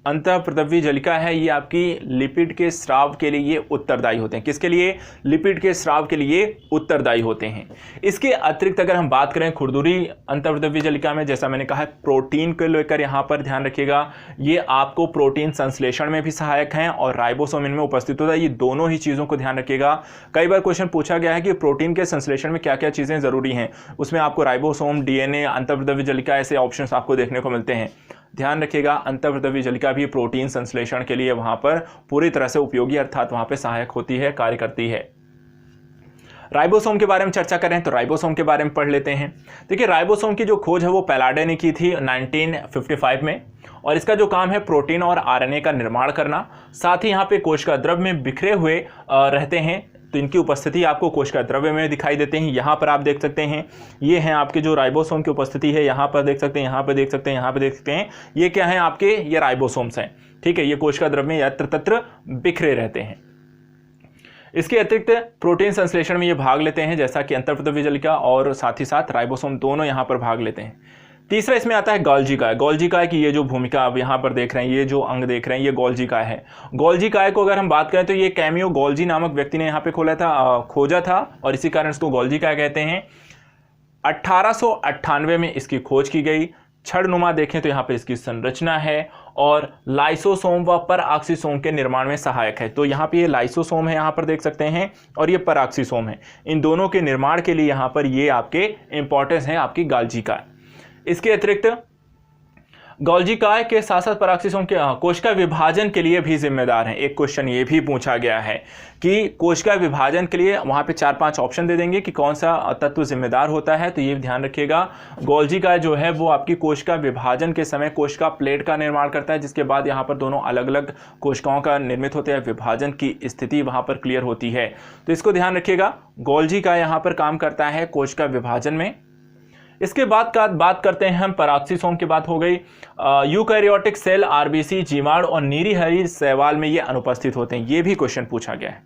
अंतःप्रदव्य जलिका है, ये आपकी लिपिड के स्राव के लिए ये उत्तरदायी होते हैं। किसके लिए, लिपिड के स्राव के लिए उत्तरदायी होते हैं। इसके अतिरिक्त अगर हम बात करें खुरदुरी अंतःप्रदव्य जलिका में, जैसा मैंने कहा है, प्रोटीन को लेकर यहाँ पर ध्यान रखिएगा, ये आपको प्रोटीन संश्लेषण में भी सहायक हैं और राइबोसोम इनमें उपस्थित होता है। ये दोनों ही चीज़ों को ध्यान रखिएगा। कई बार क्वेश्चन पूछा गया है कि प्रोटीन के संश्लेषण में क्या क्या चीज़ें जरूरी हैं, उसमें आपको राइबोसोम, डीएनए, अंतःप्रदव्य जलिका ऐसे ऑप्शन आपको देखने को मिलते हैं। ध्यान रखिएगा, अंतःप्रदव्य जलिका भी प्रोटीन संश्लेषण के लिए वहां पर पूरी तरह से उपयोगी अर्थात वहां पर सहायक होती है, कार्य करती है। राइबोसोम के बारे में चर्चा करें तो राइबोसोम के बारे में पढ़ लेते हैं। देखिए, राइबोसोम की जो खोज है वो पैलाडे ने की थी 1955 में और इसका जो काम है प्रोटीन और आरएनए का निर्माण करना। साथ ही यहाँ पे कोशिका द्रव्य में बिखरे हुए रहते हैं, तो इनकी उपस्थिति आपको कोशिका द्रव्य में दिखाई देते हैं। यहाँ पर आप देख सकते हैं, ये हैं आपके जो राइबोसोम की उपस्थिति है, यहाँ पर देख सकते हैं, यहाँ पर देख सकते हैं, यहाँ पर देख सकते हैं। ये क्या है आपके, ये राइबोसोम्स हैं। ठीक है, ये कोशिका द्रव्य में यत्र तत्र बिखरे रहते हैं। इसके अतिरिक्त प्रोटीन संश्लेषण में ये भाग लेते हैं, जैसा कि अंतःप्रदव्य जलिका और साथ ही साथ राइबोसोम दोनों यहाँ पर भाग लेते हैं। तीसरा इसमें आता है गोल्जी काय। गोल्जी काय की ये जो भूमिका आप यहाँ पर देख रहे हैं, ये जो अंग देख रहे हैं, ये गोल्जी काय है। गोल्जी काय को अगर हम बात करें तो ये कैमियो गोल्जी नामक व्यक्ति ने यहाँ पे खोजा था और इसी कारण इसको गोल्जी काय कहते हैं। 1898 में इसकी खोज की गई। छड़नुमा देखें तो यहाँ पे इसकी संरचना है और लाइसोसोम व परऑक्सीसोम के निर्माण में सहायक है। तो यहाँ पे ये लाइसोसोम है, यहाँ पर देख सकते हैं, और ये परऑक्सीसोम है। इन दोनों के निर्माण के लिए यहाँ पर ये आपके इंपॉर्टेंस है आपकी गोल्जी काय। इसके अतिरिक्त गोल्जी काय के साथ साथ परऑक्सीसोम के कोशिका विभाजन के लिए भी जिम्मेदार हैं। एक क्वेश्चन ये भी पूछा गया है कि कोशिका विभाजन के लिए वहाँ पे 4-5 ऑप्शन दे देंगे कि कौन सा तत्व जिम्मेदार होता है। तो ये ध्यान रखिएगा, गोल्जी काय जो है वो आपकी कोशिका विभाजन के समय कोशिका प्लेट का निर्माण करता है, जिसके बाद यहाँ पर दोनों अलग अलग कोशिकाओं का निर्मित होते हैं, विभाजन की स्थिति वहाँ पर क्लियर होती है। तो इसको ध्यान रखिएगा, गोल्जी काय यहाँ पर काम करता है कोशिका विभाजन में। इसके बाद बात करते हैं हम परऑक्सीसोम की बात हो गई। यूकैरियोटिक सेल, आरबीसी, जीवाणु और नीरी हरी शैवाल में ये अनुपस्थित होते हैं। ये भी क्वेश्चन पूछा गया है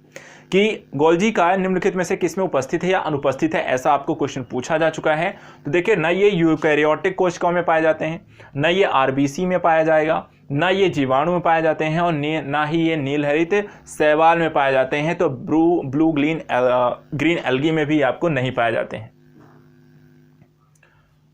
कि गोल्जी काय निम्नलिखित में से किसमें उपस्थित है या अनुपस्थित है, ऐसा आपको क्वेश्चन पूछा जा चुका है। तो देखिए, न ये यूकैरियोटिक कोशिकाओं में पाए जाते हैं, न ये आरबीसी में पाया जाएगा, न ये जीवाणु में पाए जाते हैं और ना ही ये नीलहरित शैवाल में पाए जाते हैं। तो ब्लू ग्रीन एल्गी में भी आपको नहीं पाए जाते हैं।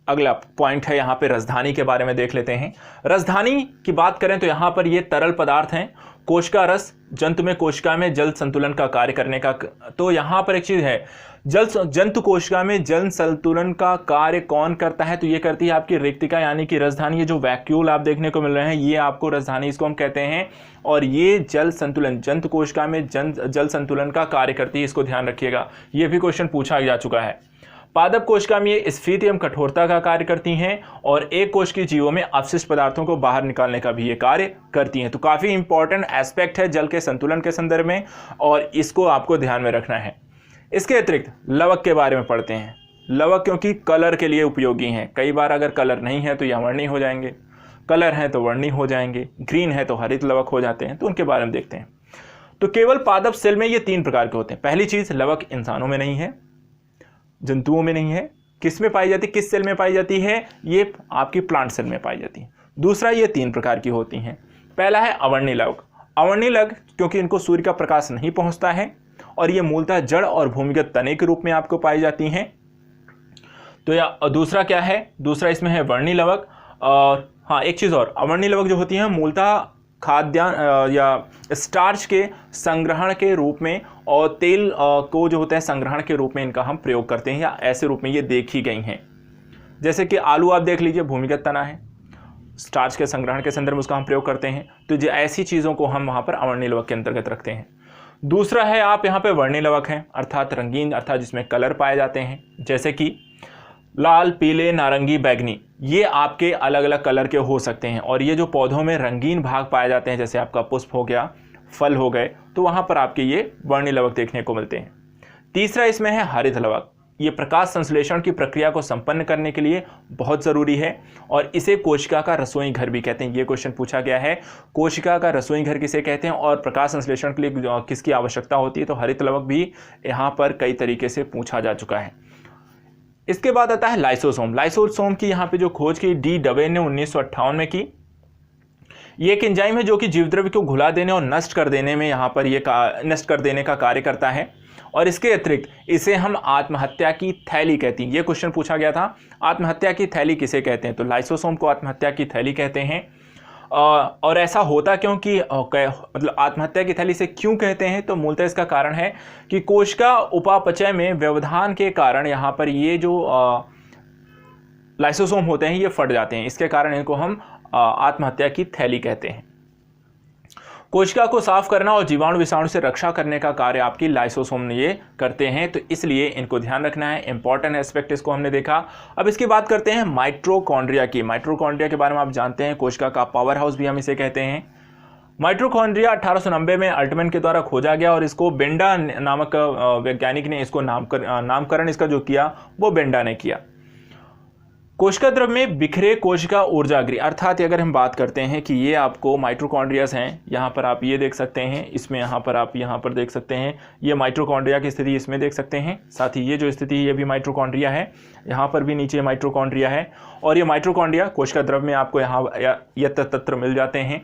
अगला पॉइंट है यहाँ पे राजधानी के बारे में देख लेते हैं। राजधानी की बात करें तो यहाँ पर ये तरल पदार्थ हैं, कोशिका रस, जंतु में कोशिका में जल संतुलन का कार्य करने का। तो यहाँ पर एक चीज है, जंतु कोशिका में जल संतुलन का कार्य कौन करता है? तो ये करती है आपकी रिक्तिका यानी कि राजधानी। ये जो वैक्यूल आप देखने को मिल रहे हैं ये आपको राजधानी, इसको हम कहते हैं। और ये जल संतुलन, जंतु कोशिका में जल संतुलन का कार्य करती है, इसको ध्यान रखिएगा, ये भी क्वेश्चन पूछा जा चुका है। पादप कोशिका में ये स्फीति एवं कठोरता का कार्य करती हैं और एक कोश की जीवों में अपशिष्ट पदार्थों को बाहर निकालने का भी ये कार्य करती हैं। तो काफ़ी इंपॉर्टेंट एस्पेक्ट है जल के संतुलन के संदर्भ में और इसको आपको ध्यान में रखना है। इसके अतिरिक्त लवक के बारे में पढ़ते हैं। लवक क्योंकि कलर के लिए उपयोगी हैं, कई बार अगर कलर नहीं है तो ये अवर्णीय हो जाएंगे, कलर है तो वर्णीय हो जाएंगे, ग्रीन है तो हरित लवक हो जाते हैं। तो उनके बारे में देखते हैं। तो केवल पादप सेल में ये 3 प्रकार के होते हैं। पहली चीज़, लवक इंसानों में नहीं है, जंतुओं में नहीं है। किस में पाई जाती है, किस सेल में पाई जाती है? ये आपकी प्लांट सेल में पाई जाती है। दूसरा, ये 3 प्रकार की होती हैं। पहला है अवर्णीय लवक। अवर्णीय लवक क्योंकि इनको सूर्य का प्रकाश नहीं पहुंचता है और ये मूलतः जड़ और भूमिगत तने के रूप में आपको पाई जाती हैं। तो या दूसरा क्या है, दूसरा इसमें है वर्णीय लवक। और हाँ, एक चीज़ और, अवर्णीय लवक जो होती हैं मूलतः खाद्यान्न या स्टार्च के संग्रहण के रूप में और तेल को जो होता है संग्रहण के रूप में इनका हम प्रयोग करते हैं, या ऐसे रूप में ये देखी गई हैं। जैसे कि आलू आप देख लीजिए, भूमिगत तना है, स्टार्च के संग्रहण के संदर्भ में उसका हम प्रयोग करते हैं। तो जो ऐसी चीज़ों को हम वहाँ पर अवर्णीय लवक के अंतर्गत रखते हैं। दूसरा है आप यहाँ पे वर्णीय लवक हैं, अर्थात रंगीन, अर्थात जिसमें कलर पाए जाते हैं, जैसे कि लाल, पीले, नारंगी, बैगनी, ये आपके अलग अलग कलर के हो सकते हैं। और ये जो पौधों में रंगीन भाग पाए जाते हैं, जैसे आपका पुष्प हो गया, फल हो गए, तो वहाँ पर आपके ये वर्णीय लवक देखने को मिलते हैं। तीसरा इसमें है हरित लवक। ये प्रकाश संश्लेषण की प्रक्रिया को संपन्न करने के लिए बहुत ज़रूरी है और इसे कोशिका का रसोई घर भी कहते हैं। ये क्वेश्चन पूछा गया है, कोशिका का रसोई घर किसे कहते हैं और प्रकाश संश्लेषण के लिए किसकी आवश्यकता होती है? तो हरित लवक भी यहाँ पर कई तरीके से पूछा जा चुका है। इसके बाद आता है लाइसोसोम। लाइसोसोम की यहाँ पे जो खोज की डी डवे ने 1958 में की। ये एक एंजाइम है जो कि जीवद्रव्य को घुला देने और नष्ट कर देने में यहाँ पर ये नष्ट कर देने का कार्य करता है। और इसके अतिरिक्त इसे हम आत्महत्या की थैली कहती हैं। ये क्वेश्चन पूछा गया था, आत्महत्या की थैली किसे कहते हैं? तो लाइसोसोम को आत्महत्या की थैली कहते हैं। और ऐसा होता क्योंकि मतलब आत्महत्या की थैली से क्यों कहते हैं? तो मूलतः इसका कारण है कि कोशिका उपापचय में व्यवधान के कारण यहाँ पर ये जो लाइसोसोम होते हैं ये फट जाते हैं, इसके कारण इनको हम आत्महत्या की थैली कहते हैं। कोशिका को साफ करना और जीवाणु विषाणु से रक्षा करने का कार्य आपकी लाइसोसोम ये करते हैं, तो इसलिए इनको ध्यान रखना है। इंपॉर्टेंट एस्पेक्ट इसको हमने देखा। अब इसकी बात करते हैं माइटोकॉन्ड्रिया की। माइटोकॉन्ड्रिया के बारे में आप जानते हैं, कोशिका का पावर हाउस भी हम इसे कहते हैं। माइटोकॉन्ड्रिया 1890 में अल्टमैन के द्वारा खोजा गया और इसको बेंडा नामक वैज्ञानिक ने इसको नामकरण इसका जो किया वो बेंडा ने किया। कोशिका द्रव में बिखरे कोशिका ऊर्जा गृह, अर्थात अगर हम बात करते हैं कि ये आपको माइटोकॉन्ड्रियास हैं, यहाँ पर आप ये देख सकते हैं, इसमें यहाँ पर आप यहाँ पर देख सकते हैं, ये माइटोकॉन्ड्रिया की स्थिति इसमें देख सकते हैं। साथ ही ये जो स्थिति है ये भी माइटोकॉन्ड्रिया है, यहाँ पर भी नीचे माइटोकॉन्ड्रिया है। और ये माइटोकॉन्ड्रिया कोशिका द्रव में आपको यहाँ यत्र तत्र मिल जाते हैं,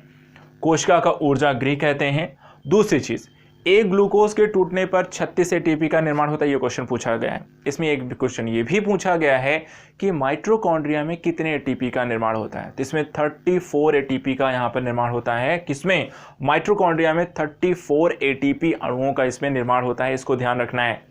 कोशिका का ऊर्जा गृह कहते हैं। दूसरी चीज़, एक ग्लूकोज के टूटने पर 36 एटीपी का निर्माण होता है, ये क्वेश्चन पूछा गया है। इसमें एक क्वेश्चन ये भी पूछा गया है कि माइटोकॉन्ड्रिया में कितने एटीपी का निर्माण होता है? तो इसमें 34 एटीपी का यहाँ पर निर्माण होता है। किसमें? माइटोकॉन्ड्रिया में 34 एटीपी अणुओं का इसमें निर्माण होता है, इसको ध्यान रखना है।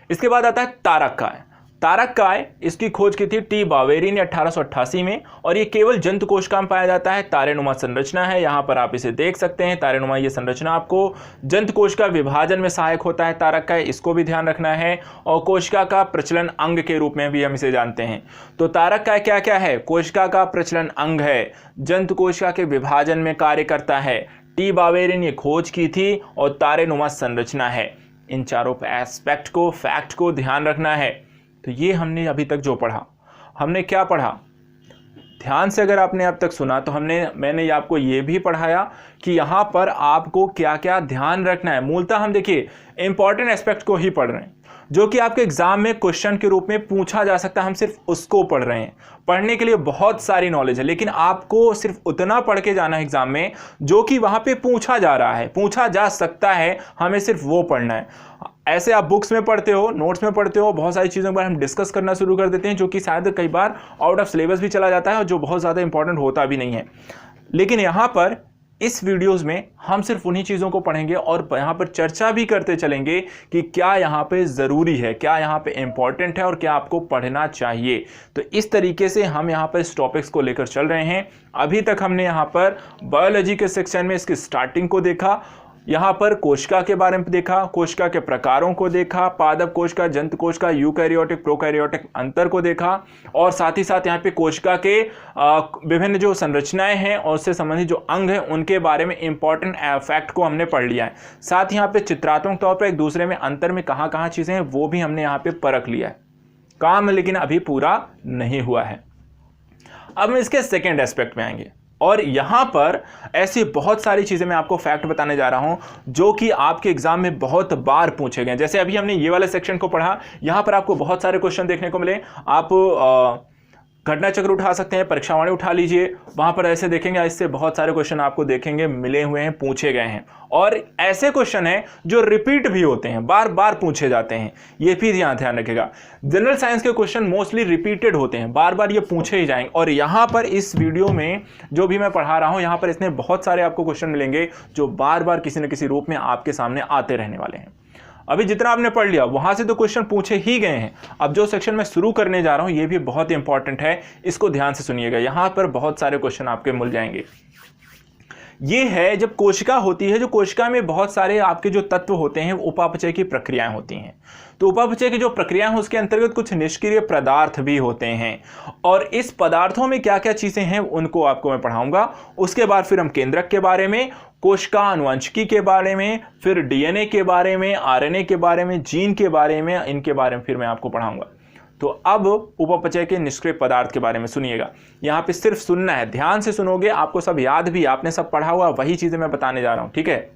इसके बाद आता है तारक काय। तारक काय इसकी खोज की थी टी बावेरी ने 1888 में और ये केवल जंतु कोशिका में पाया जाता है। तारेनुमा संरचना है, यहाँ पर आप इसे देख सकते हैं। तारेनुमा ये संरचना आपको जंतु कोशिका विभाजन में सहायक होता है तारक काय, इसको भी ध्यान रखना है। और कोशिका का प्रचलन अंग के रूप में भी हम इसे जानते हैं। तो तारक काय क्या क्या है? कोशिका का प्रचलन अंग है, जंतु कोशिका के विभाजन में कार्य करता है, टी बावेरी ने खोज की थी और तारेनुमा संरचना है। इन चारों एस्पेक्ट को, फैक्ट को ध्यान रखना है। तो ये हमने अभी तक जो पढ़ा, हमने क्या पढ़ा? ध्यान से अगर आपने अब तक सुना तो मैंने आपको ये भी पढ़ाया कि यहाँ पर आपको क्या क्या ध्यान रखना है। मूलतः हम देखिए इंपॉर्टेंट एस्पेक्ट को ही पढ़ रहे हैं, जो कि आपके एग्जाम में क्वेश्चन के रूप में पूछा जा सकता है। हम सिर्फ उसको पढ़ रहे हैं। पढ़ने के लिए बहुत सारी नॉलेज है, लेकिन आपको सिर्फ उतना पढ़ के जाना है एग्जाम में जो कि वहाँ पे पूछा जा रहा है, पूछा जा सकता है, हमें सिर्फ वो पढ़ना है। ऐसे आप बुक्स में पढ़ते हो, नोट्स में पढ़ते हो, बहुत सारी चीज़ों पर हम डिस्कस करना शुरू कर देते हैं जो कि शायद कई बार आउट ऑफ सिलेबस भी चला जाता है और जो बहुत ज़्यादा इंपॉर्टेंट होता भी नहीं है। लेकिन यहाँ पर इस वीडियोस में हम सिर्फ उन्हीं चीज़ों को पढ़ेंगे और यहाँ पर चर्चा भी करते चलेंगे कि क्या यहाँ पे ज़रूरी है, क्या यहाँ पे इम्पॉर्टेंट है और क्या आपको पढ़ना चाहिए। तो इस तरीके से हम यहाँ पर इस टॉपिक्स को लेकर चल रहे हैं। अभी तक हमने यहाँ पर बायोलॉजी के सेक्शन में इसकी स्टार्टिंग को देखा, यहाँ पर कोशिका के बारे में देखा, कोशिका के प्रकारों को देखा, पादप कोशिका, जंतु कोशिका, यूकैरियोटिक प्रोकैरियोटिक अंतर को देखा, और साथ ही साथ यहाँ पे कोशिका के विभिन्न जो संरचनाएं हैं और उससे संबंधित जो अंग हैं उनके बारे में इंपॉर्टेंट फैक्ट को हमने पढ़ लिया है। साथ ही यहाँ पे चित्रात्मक तौर पर एक दूसरे में अंतर में कहाँ कहाँ चीज़ें हैं वो भी हमने यहाँ पे परख लिया है। काम लेकिन अभी पूरा नहीं हुआ है। अब हम इसके सेकेंड एस्पेक्ट में आएंगे और यहाँ पर ऐसी बहुत सारी चीज़ें मैं आपको फैक्ट बताने जा रहा हूँ जो कि आपके एग्जाम में बहुत बार पूछे गए। जैसे अभी हमने ये वाले सेक्शन को पढ़ा, यहाँ पर आपको बहुत सारे क्वेश्चन देखने को मिले। आप घटना चक्र उठा सकते हैं, परीक्षावाणी उठा लीजिए, वहाँ पर ऐसे देखेंगे, इससे बहुत सारे क्वेश्चन आपको देखेंगे मिले हुए हैं, पूछे गए हैं। और ऐसे क्वेश्चन हैं जो रिपीट भी होते हैं, बार बार पूछे जाते हैं, ये भी ध्यान रखिएगा। जनरल साइंस के क्वेश्चन मोस्टली रिपीटेड होते हैं, बार बार ये पूछे ही जाएंगे। और यहाँ पर इस वीडियो में जो भी मैं पढ़ा रहा हूँ, यहाँ पर इसमें बहुत सारे आपको क्वेश्चन मिलेंगे जो बार बार किसी न किसी रूप में आपके सामने आते रहने वाले हैं। अभी जितना आपने पढ़ लिया वहां से तो क्वेश्चन पूछे ही गए हैं। अब जो सेक्शन मैं शुरू करने जा रहा हूं ये भी बहुत इंपॉर्टेंट है, इसको ध्यान से सुनिएगा। यहां पर बहुत सारे क्वेश्चन आपके मिल जाएंगे। ये है जब कोशिका होती है, जो कोशिका में बहुत सारे आपके जो तत्व होते हैं उपापचय की प्रक्रियाएं होती हैं। तो उपापचय की जो प्रक्रियाएं हैं उसके अंतर्गत कुछ निष्क्रिय पदार्थ भी होते हैं और इस पदार्थों में क्या क्या चीजें हैं उनको आपको मैं पढ़ाऊंगा। उसके बाद फिर हम केंद्रक के बारे में, कोशिका अनुवंशिकी के बारे में, फिर डीएनए के बारे में, आरएनए के बारे में, जीन के बारे में, इनके बारे में फिर मैं आपको पढ़ाऊंगा। तो अब उपापचय के निष्क्रिय पदार्थ के बारे में सुनिएगा। यहाँ पे सिर्फ सुनना है, ध्यान से सुनोगे, आपको सब याद भी, आपने सब पढ़ा हुआ, वही चीजें मैं बताने जा रहा हूं, ठीक है।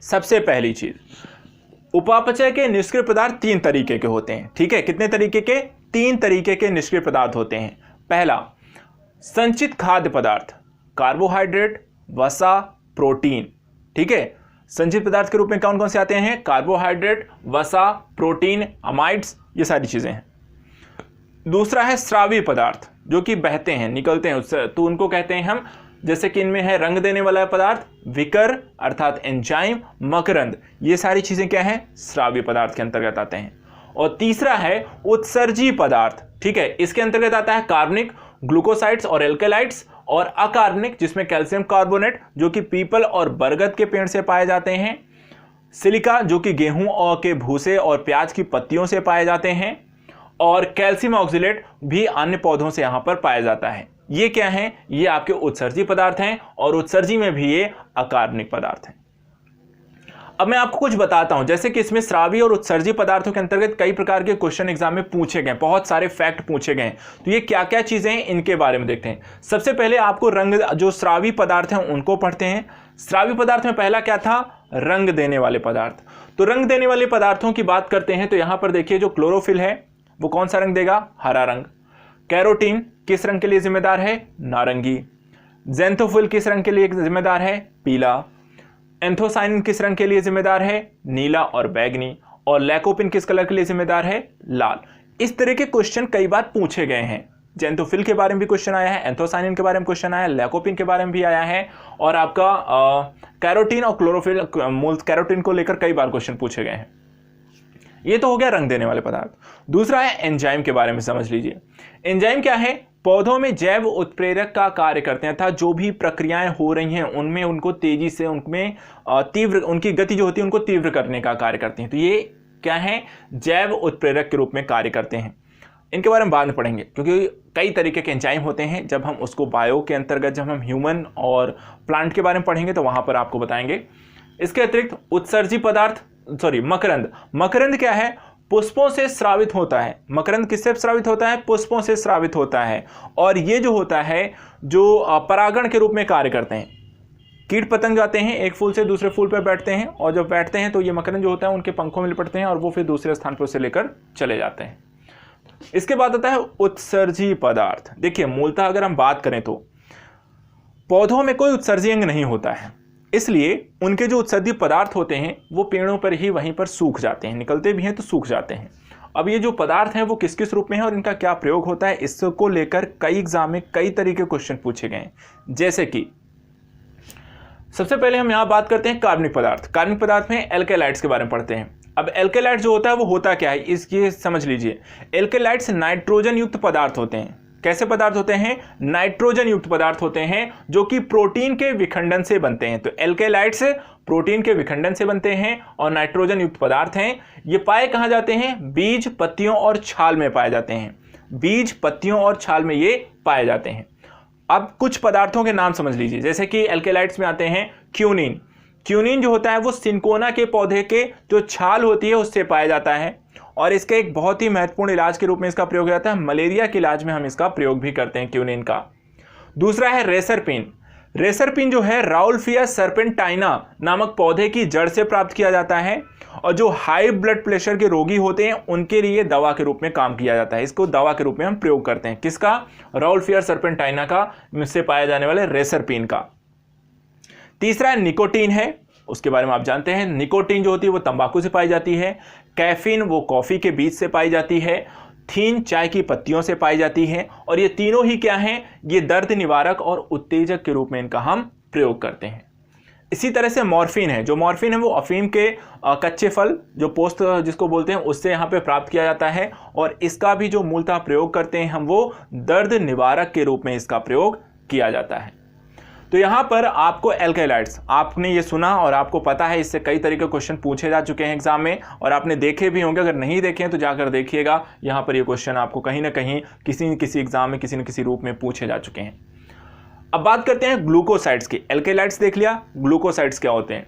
सबसे पहली चीज, उपापचय के निष्क्रिय पदार्थ 3 तरीके के होते हैं, ठीक है। कितने तरीके के? 3 तरीके के निष्क्रिय पदार्थ होते हैं। पहला, संचित खाद्य पदार्थ, कार्बोहाइड्रेट, वसा, प्रोटीन, ठीक है। संचित पदार्थ के रूप में कौन कौन से आते हैं? कार्बोहाइड्रेट, वसा, प्रोटीन, अमाइड्स, ये सारी चीजें हैं। दूसरा है स्रावी पदार्थ, जो कि बहते हैं, निकलते हैं उससे, तो उनको कहते हैं हम, जैसे कि इनमें है रंग देने वाला पदार्थ, विकर अर्थात एंजाइम, मकरंद, ये सारी चीजें क्या है? स्रावी पदार्थ के अंतर्गत आते हैं। और तीसरा है उत्सर्जी पदार्थ, ठीक है। इसके अंतर्गत आता है कार्बनिक, ग्लूकोसाइड्स और एल्केलाइड्स, और अकार्बनिक जिसमें कैल्शियम कार्बोनेट जो कि पीपल और बरगद के पेड़ से पाए जाते हैं, सिलिका जो कि गेहूं और के भूसे और प्याज की पत्तियों से पाए जाते हैं, और कैल्शियम ऑक्सिलेट भी अन्य पौधों से यहां पर पाया जाता है। ये क्या है? ये आपके उत्सर्जी पदार्थ हैं और उत्सर्जी में भी ये अकार्बनिक पदार्थ हैं। अब मैं आपको कुछ बताता हूं, जैसे कि इसमें स्रावी और उत्सर्जी पदार्थों के अंतर्गत कई प्रकार के क्वेश्चन एग्जाम में पूछे गए, बहुत सारे फैक्ट पूछे गए। तो ये क्या क्या चीजें हैं इनके बारे में देखते हैं। सबसे पहले आपको रंग, जो स्रावी पदार्थ हैं उनको पढ़ते हैं। स्रावी पदार्थ में पहला क्या था? रंग देने वाले पदार्थ। तो रंग देने वाले पदार्थों की बात करते हैं तो यहां पर देखिए, जो क्लोरोफिल है वो कौन सा रंग देगा? हरा रंग। कैरोटीन किस रंग के लिए जिम्मेदार है? नारंगी। ज़ैंथोफिल किस रंग के लिए जिम्मेदार है? पीला। एंथोसाइनिन किस रंग के लिए जिम्मेदार है? नीला और बैगनी। और लैकोपिन किस कलर के लिए जिम्मेदार है? लाल। इस तरह के क्वेश्चन कई बार पूछे गए हैं। ज़ैंथोफिल के बारे में भी क्वेश्चन आया है, एंथोसाइनिन के बारे में क्वेश्चन आया है, लैकोपिन के बारे में भी आया है, और आपका कैरोटीन और क्लोरोफिल, कैरोटीन को लेकर कई बार क्वेश्चन पूछे गए हैं। ये तो हो गया रंग देने वाले पदार्थ। दूसरा है एंजाइम के बारे में समझ लीजिए। एंजाइम क्या है? पौधों में जैव उत्प्रेरक का कार्य करते हैं, अर्थात जो भी प्रक्रियाएं हो रही हैं उनमें उनको तेजी से, उनमें तीव्र, उनकी गति जो होती है उनको तीव्र करने का कार्य करते हैं। तो ये क्या है? जैव उत्प्रेरक के रूप में कार्य करते हैं। इनके बारे में बाद में पढ़ेंगे क्योंकि कई तरीके के एंजाइम होते हैं। जब हम उसको बायो के अंतर्गत, जब हम ह्यूमन और प्लांट के बारे में पढ़ेंगे तो वहां पर आपको बताएंगे। इसके अतिरिक्त उत्सर्जी पदार्थ, मकरंद। मकरंद क्या है? पुष्पों से स्रावित होता है। मकरंद किससे स्रावित होता है? पुष्पों से स्रावित होता है। और ये जो होता है, जो परागण के रूप में कार्य करते हैं। कीट पतंग जाते हैं, एक फूल से दूसरे फूल पर बैठते हैं, और जब बैठते हैं तो ये मकरंद जो होता है उनके पंखों में लिपटते हैं और वो फिर दूसरे स्थान पर उसे लेकर चले जाते हैं। इसके बाद आता है उत्सर्जी पदार्थ। देखिए, मूलतः अगर हम बात करें तो पौधों में कोई उत्सर्जी अंग नहीं होता है, इसलिए उनके जो उत्सर्जित पदार्थ होते हैं वो पेड़ों पर ही वहीं पर सूख जाते हैं, निकलते भी हैं तो सूख जाते हैं। अब ये जो पदार्थ हैं वो किस किस रूप में है और इनका क्या प्रयोग होता है, इसको लेकर कई एग्जाम में कई तरीके क्वेश्चन पूछे गए हैं। जैसे कि सबसे पहले हम यहाँ बात करते हैं कार्बनिक पदार्थ। कार्बनिक पदार्थ में एल्केलाइड्स के बारे में पढ़ते हैं। अब एल्केलाइड जो होता है वो होता क्या है, इसकी समझ लीजिए। एल्केलाइड्स नाइट्रोजन युक्त पदार्थ होते हैं। कैसे पदार्थ होते हैं, नाइट्रोजन युक्त पदार्थ होते हैं जो कि प्रोटीन के विखंडन से बनते हैं। तो एल्केलाइड्स प्रोटीन के विखंडन से बनते हैं और नाइट्रोजन युक्त पदार्थ हैं। ये पाए कहाँ जाते हैं, बीज, पत्तियों और छाल में पाए जाते हैं। बीज, पत्तियों और छाल में ये पाए जाते हैं। अब कुछ पदार्थों के नाम समझ लीजिए, जैसे कि एल्केलाइड्स में आते हैं क्यूनिन। क्यूनिन जो होता है वो सिंकोना के पौधे के जो छाल होती है उससे पाया जाता है और इसका एक बहुत ही महत्वपूर्ण इलाज के रूप में इसका प्रयोग जाता है। मलेरिया के इलाज में हम इसका प्रयोग भी करते हैं क्यूनिन का। दूसरा है रेसरपिन। रेसरपिन जो है राउल्फिया सर्पेंटाइना नामक पौधे की जड़ से प्राप्त किया जाता है और जो हाई ब्लड प्रेशर के रोगी होते हैं उनके लिए दवा के रूप में काम किया जाता है। इसको दवा के रूप में हम प्रयोग करते हैं। किसका, राउल्फिया सर्पेंटाइना का, से पाया जाने वाले रेसरपिन का। तीसरा निकोटीन है, उसके बारे में आप जानते हैं। निकोटीन जो होती है वो तंबाकू से पाई जाती है। कैफीन वो कॉफी के बीज से पाई जाती है। थीन चाय की पत्तियों से पाई जाती है। और ये तीनों ही क्या हैं, ये दर्द निवारक और उत्तेजक के रूप में इनका हम प्रयोग करते हैं। इसी तरह से मॉर्फिन है। जो मॉर्फिन है वो अफीम के कच्चे फल जो पोस्त जिसको बोलते हैं उससे यहाँ पे प्राप्त किया जाता है और इसका भी जो मूलतः प्रयोग करते हैं हम वो दर्द निवारक के रूप में इसका प्रयोग किया जाता है। तो यहाँ पर आपको एल्केलाइड्स, आपने ये सुना और आपको पता है इससे कई तरह के क्वेश्चन पूछे जा चुके हैं एग्जाम में और आपने देखे भी होंगे। अगर नहीं देखे हैं तो जाकर देखिएगा, यहाँ पर ये क्वेश्चन आपको कहीं ना कहीं किसी न किसी एग्जाम में किसी न किसी रूप में पूछे जा चुके हैं। अब बात करते हैं ग्लूकोसाइड्स की। एल्केलाइड्स देख लिया, ग्लूकोसाइड्स क्या होते हैं।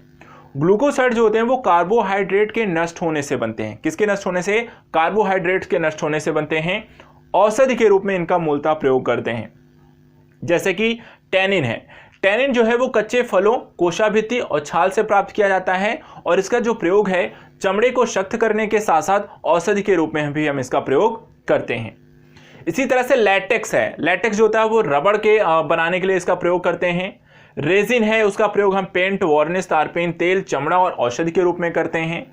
ग्लूकोसाइड जो होते हैं वो कार्बोहाइड्रेट के नष्ट होने से बनते हैं। किसके नष्ट होने से, कार्बोहाइड्रेट के नष्ट होने से बनते हैं। औषधि के रूप में इनका मूलतः प्रयोग करते हैं। जैसे कि टैनिन है। टैनिन जो है वो कच्चे फलों, कोशाभित्ति और छाल से प्राप्त किया जाता है और इसका जो प्रयोग है चमड़े को सख्त करने के साथ साथ औषधि के रूप में भी हम इसका प्रयोग करते हैं। इसी तरह से लैटेक्स है। लैटेक्स जो होता है वो रबड़ के बनाने के लिए इसका प्रयोग करते हैं। रेजिन है, उसका प्रयोग हम पेंट, वार्निश, तारपेन, तेल, चमड़ा और औषधि के रूप में करते हैं।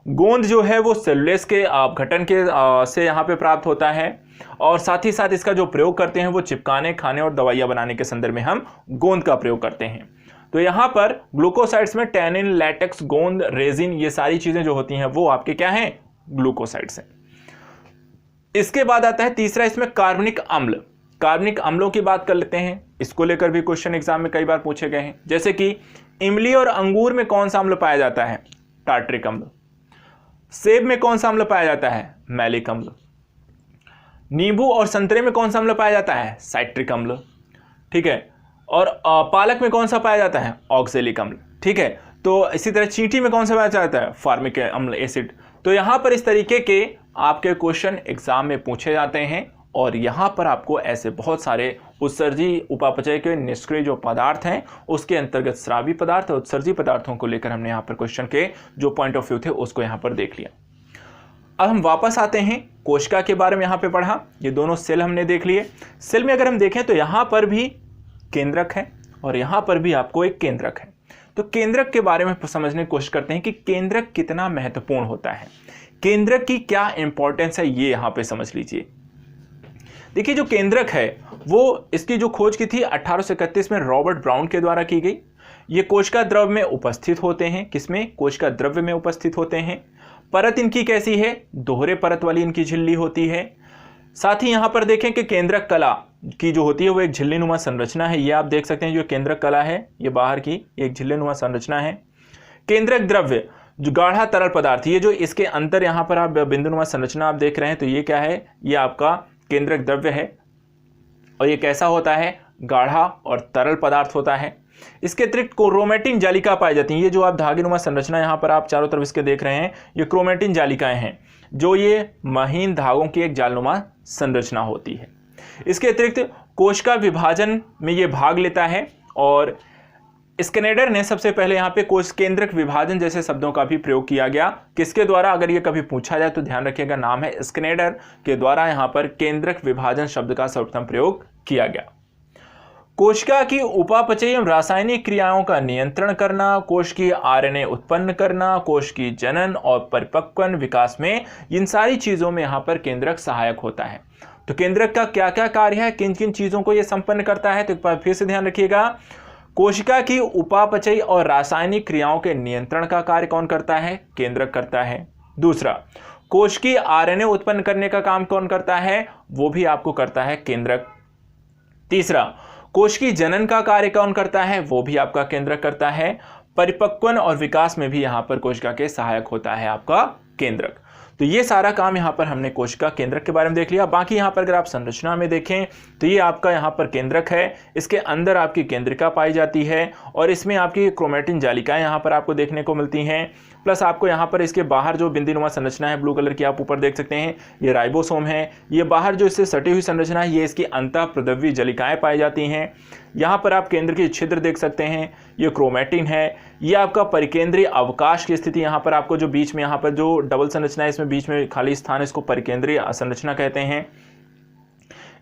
गोंद जो है वो सेलुलोज के गठन के से यहाँ पे प्राप्त होता है और साथ ही साथ इसका जो प्रयोग करते हैं वो चिपकाने, खाने और दवाइयाँ बनाने के संदर्भ में हम गोंद का प्रयोग करते हैं। तो यहाँ पर ग्लूकोसाइड्स में टैनिन, लैटेक्स, गोंद, रेजिन ये सारी चीज़ें जो होती हैं वो आपके क्या हैं, ग्लूकोसाइड्स हैं। इसके बाद आता है तीसरा, इसमें कार्बनिक अम्ल। कार्बनिक अम्लों की बात कर लेते हैं। इसको लेकर भी क्वेश्चन एग्जाम में कई बार पूछे गए हैं। जैसे कि इमली और अंगूर में कौन सा अम्ल पाया जाता है, टार्ट्रिक अम्ल। सेब में कौन सा अम्ल पाया जाता है, मैलिक अम्ल। नींबू और संतरे में कौन सा अम्ल पाया जाता है, साइट्रिक अम्ल। ठीक है। और पालक में कौन सा पाया जाता है, ऑक्सैलिक अम्ल। ठीक है। तो इसी तरह चींटी में कौन सा पाया जाता है, फार्मिक अम्ल, एसिड। तो यहाँ पर इस तरीके के आपके क्वेश्चन एग्जाम में पूछे जाते हैं और यहाँ पर आपको ऐसे बहुत सारे उत्सर्जी उपापचय के निष्क्रिय जो पदार्थ हैं उसके अंतर्गत स्रावी पदार्थ और उत्सर्जी पदार्थों को लेकर हमने यहाँ पर क्वेश्चन के जो पॉइंट ऑफ व्यू थे उसको यहाँ पर देख लिया। अब हम वापस आते हैं, कोशिका के बारे में यहाँ पे पढ़ा। ये दोनों सेल हमने देख लिए। सेल में अगर हम देखें तो यहाँ पर भी केंद्रक है और यहाँ पर भी आपको एक केंद्रक है। तो केंद्रक के बारे में समझने की कोशिश करते हैं कि केंद्रक कितना महत्वपूर्ण होता है, केंद्रक की क्या इंपॉर्टेंस है, ये यहाँ पे समझ लीजिए। देखिए जो केंद्रक है वो इसकी जो खोज की थी 1831 में रॉबर्ट ब्राउन के द्वारा की गई। ये कोशिका द्रव में उपस्थित होते हैं। किसमें, कोशिका द्रव्य में उपस्थित होते हैं। परत इनकी कैसी है, दोहरे परत वाली इनकी झिल्ली होती है। साथ ही यहाँ पर देखें कि केंद्रक कला की जो होती है वो एक झिल्लीनुमा संरचना है। ये आप देख सकते हैं जो केंद्रक कला है ये बाहर की एक झिल्लीनुमा संरचना है। केंद्रक द्रव्य जो गाढ़ा तरल पदार्थ, ये जो इसके अंदर यहाँ पर आप बिंदुनुमा संरचना आप देख रहे हैं तो ये क्या है, ये आपका केंद्रक द्रव्य है और ये कैसा होता है, गाढ़ा और तरल पदार्थ होता है। इसके अतिरिक्त क्रोमेटिन जालिका पाई जाती हैं। ये जो आप धागेनुमा संरचना यहाँ पर आप चारों तरफ इसके देख रहे हैं ये क्रोमेटिन जालिकाएं हैं जो ये महीन धागों की एक जालनुमा संरचना होती है। इसके अतिरिक्त कोशिका विभाजन में ये भाग लेता है और स्कैनेडर ने सबसे पहले यहाँ पे कोश केंद्रक विभाजन जैसे शब्दों का भी प्रयोग किया गया। किसके द्वारा, अगर ये कभी पूछा जाए तो ध्यान रखिएगा, नाम है स्कैनेडर के द्वारा यहाँ पर केंद्रक विभाजन शब्द का सर्वप्रथम प्रयोग किया गया। कोशिका की उपापचयी एवं रासायनिक क्रियाओं का नियंत्रण करना, कोश की आरएनए उत्पन्न करना, कोश की जनन और परिपक्वन विकास में, इन सारी चीजों में यहां पर केंद्रक सहायक होता है। तो केंद्रक का क्या क्या कार्य है, किन किन चीजों को यह संपन्न करता है, तो एक बार फिर से ध्यान रखिएगा। कोशिका की उपापचयी और रासायनिक क्रियाओं के नियंत्रण का कार्य कौन करता है, केंद्रक करता है। दूसरा, कोश की आरएनए उत्पन्न करने का काम कौन करता है, वो भी आपको करता है केंद्रक। तीसरा, कोश की जनन का कार्य कौन करता है, वो भी आपका केंद्रक करता है। परिपक्वन और विकास में भी यहां पर कोशिका के सहायक होता है आपका केंद्रक। तो ये सारा काम यहाँ पर हमने कोशिका केंद्रक के बारे में देख लिया। बाकी यहाँ पर अगर आप संरचना में देखें तो ये आपका यहाँ पर केंद्रक है, इसके अंदर आपकी केंद्रिका पाई जाती है और इसमें आपकी क्रोमैटिन जालिकाएं यहाँ पर आपको देखने को मिलती हैं। प्लस आपको यहाँ पर इसके बाहर जो बिंदुनुमा संरचना है ब्लू कलर की आप ऊपर देख सकते हैं, ये राइबोसोम है। ये बाहर जो इससे सटी हुई संरचना है ये इसकी अंतःप्रदव्य जालिकाएं पाई जाती हैं। यहाँ पर आप केंद्र के छिद्र देख सकते हैं, ये क्रोमैटिन है। ये आपका परिकेंद्रीय अवकाश की स्थिति, यहाँ पर आपको जो बीच में यहाँ पर जो डबल संरचना है इसमें बीच में खाली स्थान, इसको परिकेंद्रीय संरचना कहते हैं।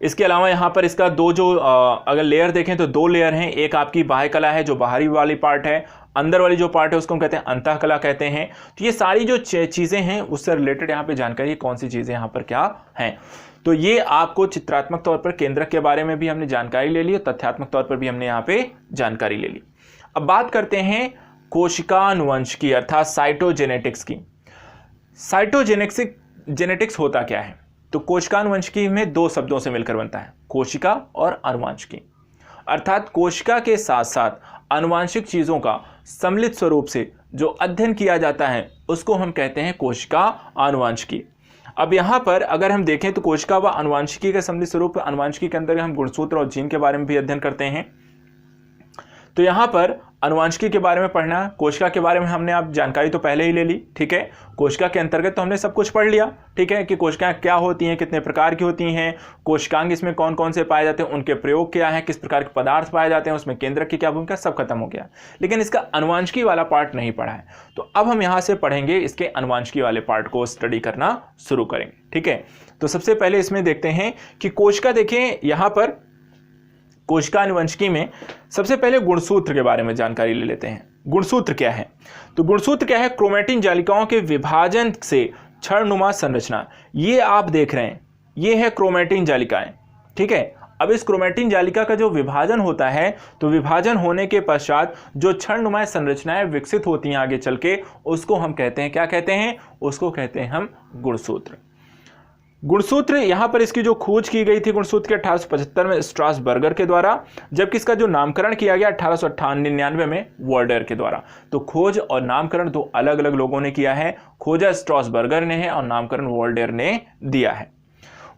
इसके अलावा यहाँ पर इसका दो जो अगर लेयर देखें तो दो लेयर हैं। एक आपकी बाह्य कला है जो बाहरी वाली पार्ट है, अंदर वाली जो पार्ट है उसको हम कहते हैं अंतःकला कहते हैं। तो ये सारी जो चीज़ें हैं उससे रिलेटेड यहाँ पे जानकारी कौन सी चीज़ें यहाँ पर क्या हैं। तो ये आपको चित्रात्मक तौर पर केंद्रक के बारे में भी हमने जानकारी ले ली और तथ्यात्मक तौर पर भी हमने यहाँ पे जानकारी ले ली। अब बात करते हैं कोशिकानुवंश की अर्थात साइटोजेनेटिक्स की। साइटोजेनेटिक्स होता क्या है, तो कोशिकानुवंशिकी में दो शब्दों से मिलकर बनता है, कोशिका और अनुवांशिकी। अर्थात कोशिका के साथ साथ अनुवांशिक चीजों का सम्मिलित स्वरूप से जो अध्ययन किया जाता है उसको हम कहते हैं कोशिका अनुवांशिकी। अब यहाँ पर अगर हम देखें तो कोशिका व अनुवांशिकी के सम्मिलित स्वरूप अनुवांशिकी के अंदर हम गुणसूत्र और जीन के बारे में भी अध्ययन करते हैं। तो यहाँ पर अनुवांशिकी के बारे में पढ़ना, कोशिका के बारे में हमने आप जानकारी तो पहले ही ले ली, ठीक है। कोशिका के अंतर्गत तो हमने सब कुछ पढ़ लिया, ठीक है, कि कोशिकाएं क्या होती हैं, कितने प्रकार की होती हैं, कोशिकांग इसमें कौन कौन से पाए जाते हैं, उनके प्रयोग क्या है, किस प्रकार के पदार्थ पाए जाते हैं, उसमें केंद्रक की क्या भूमिका, सब खत्म हो गया। लेकिन इसका अनुवांशिकी वाला पार्ट नहीं पढ़ा है, तो अब हम यहाँ से पढ़ेंगे, इसके अनुवांशिकी वाले पार्ट को स्टडी करना शुरू करेंगे, ठीक है। तो सबसे पहले इसमें देखते हैं कि कोशिका, देखें यहाँ पर कोशिका अनुवंशिकी में सबसे पहले गुणसूत्र के बारे में जानकारी ले लेते हैं। गुणसूत्र क्या है, तो गुणसूत्र क्या है, क्रोमैटिन जालिकाओं के विभाजन से क्षणनुमा संरचना। ये आप देख रहे हैं, ये है क्रोमैटिन जालिकाएं, ठीक है। अब इस क्रोमैटिन जालिका का जो विभाजन होता है, तो विभाजन होने के पश्चात जो क्षणनुमा संरचनाएं विकसित होती हैं आगे चल के, उसको हम कहते हैं, क्या कहते हैं, उसको कहते हैं हम गुणसूत्र। गुणसूत्र यहाँ पर इसकी जो खोज की गई थी गुणसूत्र के 1875 में स्ट्रासबर्गर के द्वारा, जबकि इसका जो नामकरण किया गया 1899 में वर्डर के द्वारा। तो खोज और नामकरण दो अलग अलग लोगों ने किया है, खोजा स्ट्रासबर्गर ने है और नामकरण वर्डर ने दिया है।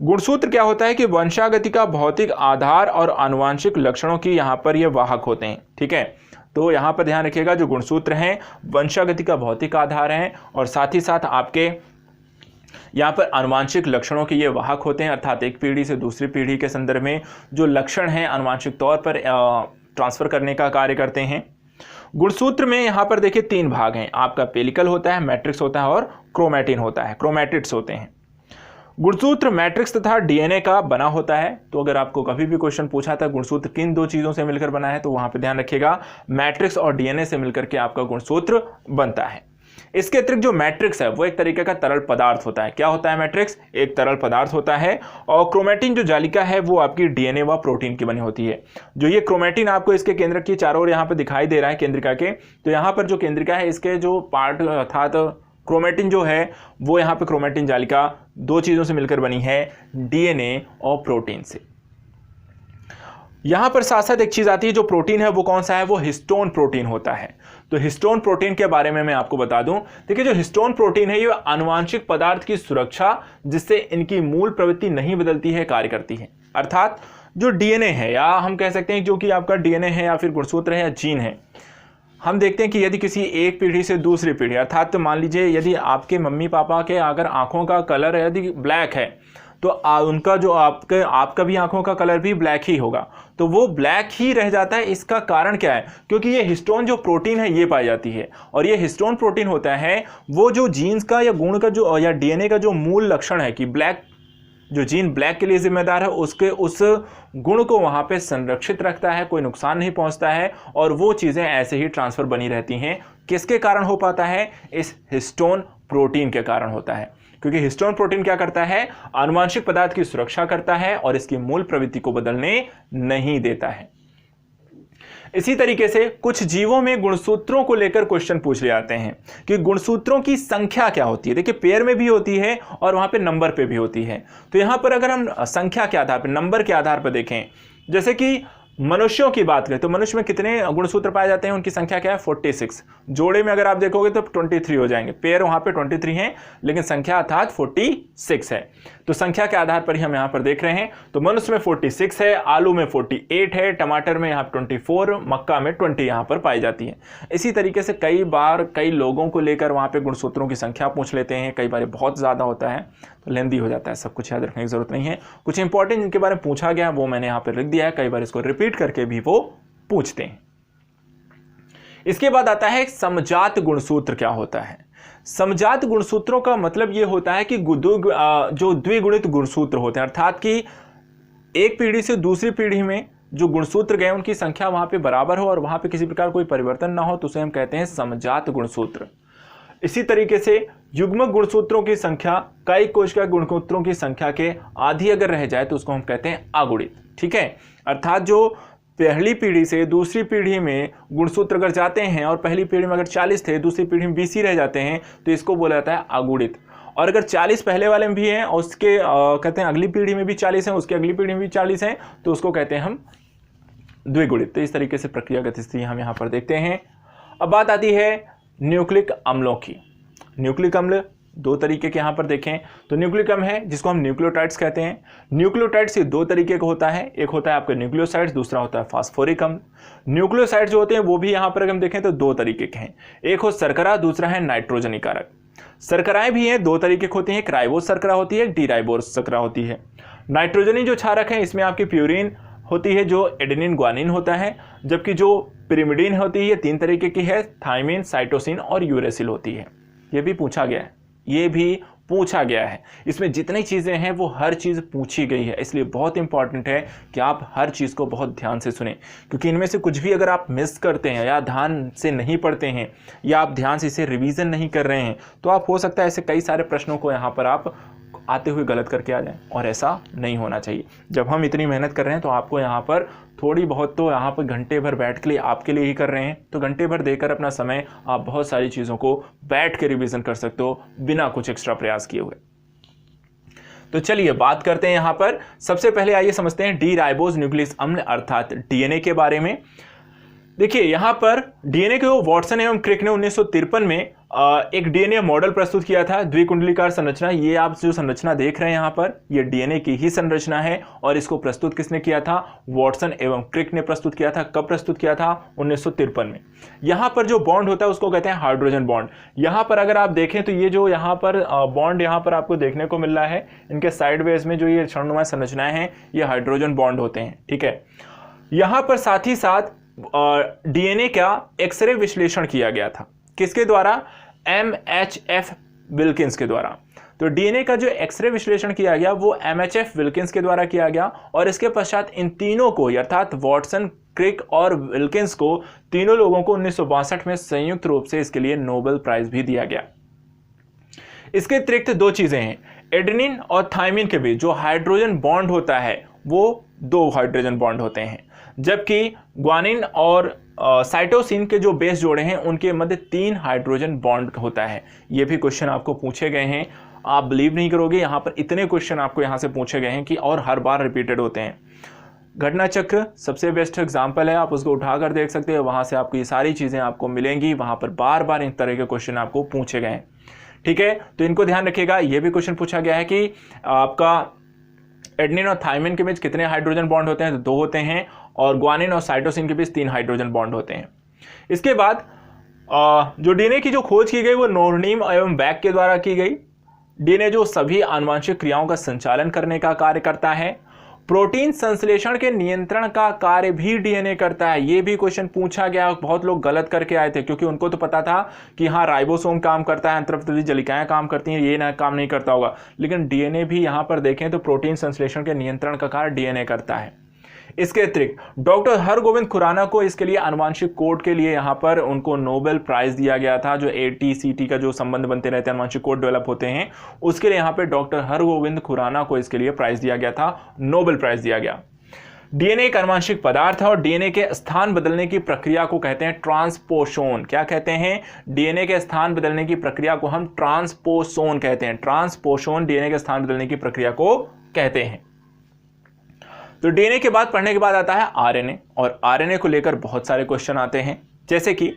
गुणसूत्र क्या होता है कि वंशागति का भौतिक आधार और आनुवांशिक लक्षणों की यहाँ पर ये वाहक होते हैं, ठीक है। तो यहाँ पर ध्यान रखिएगा, जो गुणसूत्र हैं वंशागति का भौतिक आधार है और साथ ही साथ आपके यहाँ पर आनुवांशिक लक्षणों के ये वाहक होते हैं, अर्थात एक पीढ़ी से दूसरी पीढ़ी के संदर्भ में जो लक्षण हैं आनुवांशिक तौर पर ट्रांसफर करने का कार्य करते हैं। गुणसूत्र में यहाँ पर देखिए तीन भाग हैं, आपका पेलिकल होता है, मैट्रिक्स होता है और क्रोमैटिन होता है, क्रोमैटिड्स होते हैं। गुणसूत्र मैट्रिक्स तथा डीएनए का बना होता है। तो अगर आपको कभी भी क्वेश्चन पूछा था गुणसूत्र किन दो चीजों से मिलकर बना है, तो वहां पे ध्यान रखिएगा मैट्रिक्स और डीएनए से मिलकर के आपका गुणसूत्र बनता है। इसके अतिरिक्त जो मैट्रिक्स है वो एक तरीके का तरल पदार्थ होता है। क्या होता है मैट्रिक्स, एक तरल पदार्थ होता है। और क्रोमैटिन जो जालिका है वो आपकी डीएनए व प्रोटीन की बनी होती है। जो ये क्रोमैटिन आपको इसके केंद्रक की चारों ओर यहाँ पे दिखाई दे रहा है केंद्रिका के, तो यहाँ पर जो केंद्रिका है इसके जो पार्ट अर्थात क्रोमैटिन जो है वो यहाँ पे क्रोमैटिन जालिका दो चीजों से मिलकर बनी है, डीएनए और प्रोटीन से। यहां पर साथ साथ एक चीज आती है, जो प्रोटीन है वो कौन सा है, वो हिस्टोन प्रोटीन होता है। तो हिस्टोन प्रोटीन के बारे में मैं आपको बता दूं, देखिए जो हिस्टोन प्रोटीन है ये आनुवांशिक पदार्थ की सुरक्षा, जिससे इनकी मूल प्रवृत्ति नहीं बदलती है, कार्य करती है। अर्थात जो डीएनए है, या हम कह सकते हैं जो कि आपका डीएनए है या फिर गुणसूत्र है या जीन है, हम देखते हैं कि यदि किसी एक पीढ़ी से दूसरी पीढ़ी, अर्थात मान लीजिए यदि आपके मम्मी पापा के अगर आंखों का कलर यदि ब्लैक है, तो उनका जो आपका भी आंखों का कलर भी ब्लैक ही होगा, तो वो ब्लैक ही रह जाता है। इसका कारण क्या है, क्योंकि ये हिस्टोन जो प्रोटीन है ये पाई जाती है, और ये हिस्टोन प्रोटीन होता है वो जो जीन्स का या गुण का जो या डीएनए का जो मूल लक्षण है कि ब्लैक जो जीन ब्लैक के लिए जिम्मेदार है उसके उस गुण को वहां पे संरक्षित रखता है, कोई नुकसान नहीं पहुंचता है और वो चीजें ऐसे ही ट्रांसफर बनी रहती हैं। किसके कारण हो पाता है? इस हिस्टोन प्रोटीन के कारण होता है, क्योंकि हिस्टोन प्रोटीन क्या करता है? आनुवंशिक पदार्थ की सुरक्षा करता है और इसकी मूल प्रवृत्ति को बदलने नहीं देता है। इसी तरीके से कुछ जीवों में गुणसूत्रों को लेकर क्वेश्चन पूछ ले जाते हैं कि गुणसूत्रों की संख्या क्या होती है। देखिए पेयर में भी होती है और वहां पे नंबर पे भी होती है। तो यहां पर अगर हम संख्या के आधार पर, नंबर के आधार पर देखें, जैसे कि मनुष्यों की बात करें तो मनुष्य में कितने गुणसूत्र पाए जाते हैं? उनकी संख्या क्या है? 46। जोड़े में अगर आप देखोगे तो 23 हो जाएंगे। पेयर वहां पे 23 हैं लेकिन संख्या अर्थात 46 है। तो संख्या के आधार पर ही हम यहां पर देख रहे हैं। तो मनुष्य में 46 है, आलू में 48 है, टमाटर में यहाँ 24, मक्का में 20 यहाँ पर पाई जाती है। इसी तरीके से कई बार कई लोगों को लेकर वहां पे गुणसूत्रों की संख्या पूछ लेते हैं। कई बार बहुत ज्यादा होता है तो लेंदी हो जाता है, सब कुछ याद रखने की जरूरत नहीं है। कुछ इंपॉर्टेंट जिनके बारे में पूछा गया वो मैंने यहाँ पर लिख दिया है, कई बार इसको रिपीट करके भी वो पूछते हैं। इसके बाद आता है समजात गुणसूत्र क्या होता है। समजात गुणसूत्रों का मतलब यह होता है कि जो द्विगुणित गुणसूत्र होते हैं, अर्थात कि एक पीढ़ी से दूसरी पीढ़ी में जो गुणसूत्र गए उनकी संख्या वहां पे बराबर हो और वहां पे किसी प्रकार कोई परिवर्तन ना हो तो उसे हम कहते हैं समजात गुणसूत्र। इसी तरीके से युग्मक गुणसूत्रों की संख्या कई कोशिका गुणसूत्रों की संख्या के आधी अगर रह जाए तो उसको हम कहते हैं अगुणित। ठीक है, अर्थात जो पहली पीढ़ी से दूसरी पीढ़ी में गुणसूत्र अगर जाते हैं और पहली पीढ़ी में अगर 40 थे, दूसरी पीढ़ी में 20 ही रह जाते हैं तो इसको बोला जाता है अगुणित। और अगर 40 पहले वाले में भी हैं और उसके कहते हैं अगली पीढ़ी में भी 40 हैं, उसके अगली पीढ़ी में भी 40 हैं तो उसको कहते हैं हम द्विगुणित। तो इस तरीके से प्रक्रियागत स्थिति हम यहाँ पर देखते हैं। अब बात आती है न्यूक्लिक अम्लों की। न्यूक्लिक अम्ल दो तरीके के यहाँ पर देखें तो न्यूक्लिक अम्ल है जिसको हम न्यूक्लियोटाइड्स कहते हैं। न्यूक्लियोटाइड्स ये दो तरीके का होता है, एक होता है आपका न्यूक्लियोसाइड्स, दूसरा होता है फास्फोरिक अम्ल। न्यूक्लियोसाइड्स जो होते हैं वो भी यहाँ पर अगर हम देखें तो दो तरीके के हैं, एक हो शर्करा, दूसरा है नाइट्रोजनी कारक। शर्कराएं भी हैं, दो तरीके की होती हैं, एक राइबोस शर्करा होती है, एक डीराइबोस शर्करा होती है। नाइट्रोजनी जो क्षारक है इसमें आपकी प्यूरिन होती है जो एडेनिन ग्वानिन होता है, जबकि जो पिरिमिडीन होती है 3 तरीके की है, थाइमिन, साइटोसिन और यूरेसिल होती है। ये भी पूछा गया है, ये भी पूछा गया है। इसमें जितनी चीज़ें हैं वो हर चीज़ पूछी गई है, इसलिए बहुत इंपॉर्टेंट है कि आप हर चीज़ को बहुत ध्यान से सुनें, क्योंकि इनमें से कुछ भी अगर आप मिस करते हैं या ध्यान से नहीं पढ़ते हैं या आप ध्यान से इसे रिवीजन नहीं कर रहे हैं तो आप हो सकता है ऐसे कई सारे प्रश्नों को यहाँ पर आप आते हुए गलत करके आ जाएं, और ऐसा नहीं होना चाहिए। जब हम इतनी मेहनत कर रहे हैं तो आपको यहाँ पर थोड़ी बहुत तो यहाँ पर घंटे भर बैठ के लिए आपके लिए ही कर रहे हैं, तो घंटे भर देकर अपना समय आप बहुत सारी चीज़ों को बैठ के रिवीजन कर सकते हो बिना कुछ एक्स्ट्रा प्रयास किए हुए। तो चलिए बात करते हैं यहाँ पर। सबसे पहले आइए समझते हैं डी राइबोज न्यूक्लिक अम्ल अर्थात डीएनए के बारे में। देखिए यहाँ पर डीएनए को वॉटसन एवं क्रिक ने 1953 में एक डीएनए मॉडल प्रस्तुत किया था, द्विकुंडलीकार संरचना। ये आप जो संरचना देख रहे हैं यहाँ पर ये डीएनए की ही संरचना है और इसको प्रस्तुत किसने किया था? वॉटसन एवं क्रिक ने प्रस्तुत किया था। कब प्रस्तुत किया था? 1953 में। यहाँ पर जो बॉन्ड होता है उसको कहते हैं हाइड्रोजन बॉन्ड। यहाँ पर अगर आप देखें तो ये जो यहाँ पर बॉन्ड यहाँ पर आपको देखने को मिल रहा है, इनके साइडवेज में जो ये क्षणनुमा संरचनाएं हैं ये हाइड्रोजन बॉन्ड होते हैं। ठीक है, यहाँ पर साथ ही साथ डीएनए का एक्सरे विश्लेषण किया गया था। किसके द्वारा? MHF विल्किंस के द्वारा। तो डीएनए का जो एक्सरे विश्लेषण किया गया वो MHF विल्किंस के द्वारा किया गया और इसके पश्चात इन तीनों को अर्थात वॉटसन, क्रिक और विल्किंस को, तीनों लोगों को 1962 में संयुक्त रूप से इसके लिए नोबेल प्राइज भी दिया गया। इसके अतिरिक्त दो चीजें हैं, एडेनिन और थाइमिन के बीच जो हाइड्रोजन बॉन्ड होता है वो 2 हाइड्रोजन बॉन्ड होते हैं, जबकि ग्वानिन और साइटोसिन के जो बेस जोड़े हैं उनके मध्य 3 हाइड्रोजन बॉन्ड होता है। ये भी क्वेश्चन आपको पूछे गए हैं, आप बिलीव नहीं करोगे यहाँ पर इतने क्वेश्चन आपको यहाँ से पूछे गए हैं कि और हर बार रिपीटेड होते हैं। घटना चक्र सबसे बेस्ट एग्जाम्पल है, आप उसको उठाकर देख सकते हैं, वहाँ से आपको ये सारी चीज़ें आपको मिलेंगी, वहाँ पर बार बार इन तरह के क्वेश्चन आपको पूछे गए हैं। ठीक है, तो इनको ध्यान रखिएगा। ये भी क्वेश्चन पूछा गया है कि आपका एडेनिन और थाइमिन के बीच कितने हाइड्रोजन बॉन्ड होते हैं? तो 2 होते हैं, और ग्वानिन और साइटोसिन के बीच 3 हाइड्रोजन बॉन्ड होते हैं। इसके बाद जो डीएनए की जो खोज की गई वो नोर्नीम एवं बैक के द्वारा की गई। डीएनए जो सभी आनुवंशिक क्रियाओं का संचालन करने का कार्य करता है, प्रोटीन संश्लेषण के नियंत्रण का कार्य भी डीएनए करता है। ये भी क्वेश्चन पूछा गया, बहुत लोग गलत करके आए थे क्योंकि उनको तो पता था कि हाँ राइबोसोम काम करता है, अंतरप्राथमिक जलिकाएं काम करती हैं, ये ना काम नहीं करता होगा, लेकिन डीएनए भी यहाँ पर देखें तो प्रोटीन संश्लेषण के नियंत्रण का कार्य डीएनए करता है। इसके अतिरिक्त डॉक्टर हरगोविंद खुराना को इसके लिए आनुवांशिक कोड के लिए यहाँ पर उनको नोबेल प्राइज दिया गया था। जो ATCT का जो संबंध बनते रहते हैं, आनुवांशिक कोड डेवलप होते हैं, उसके लिए यहाँ पे डॉक्टर हरगोविंद खुराना को इसके लिए प्राइज दिया गया था, नोबेल प्राइज दिया गया। डीएनए एक आनुवांशिक पदार्थ है और डीएनए के स्थान बदलने की प्रक्रिया को कहते हैं ट्रांसपोषण। क्या कहते हैं? डीएनए के स्थान बदलने की प्रक्रिया को हम ट्रांसपोषण कहते हैं। ट्रांसपोषण डीएनए के स्थान बदलने की प्रक्रिया को कहते हैं। तो डीएनए के बाद पढ़ने के बाद आता है आरएनए, और आरएनए को लेकर बहुत सारे क्वेश्चन आते हैं। जैसे कि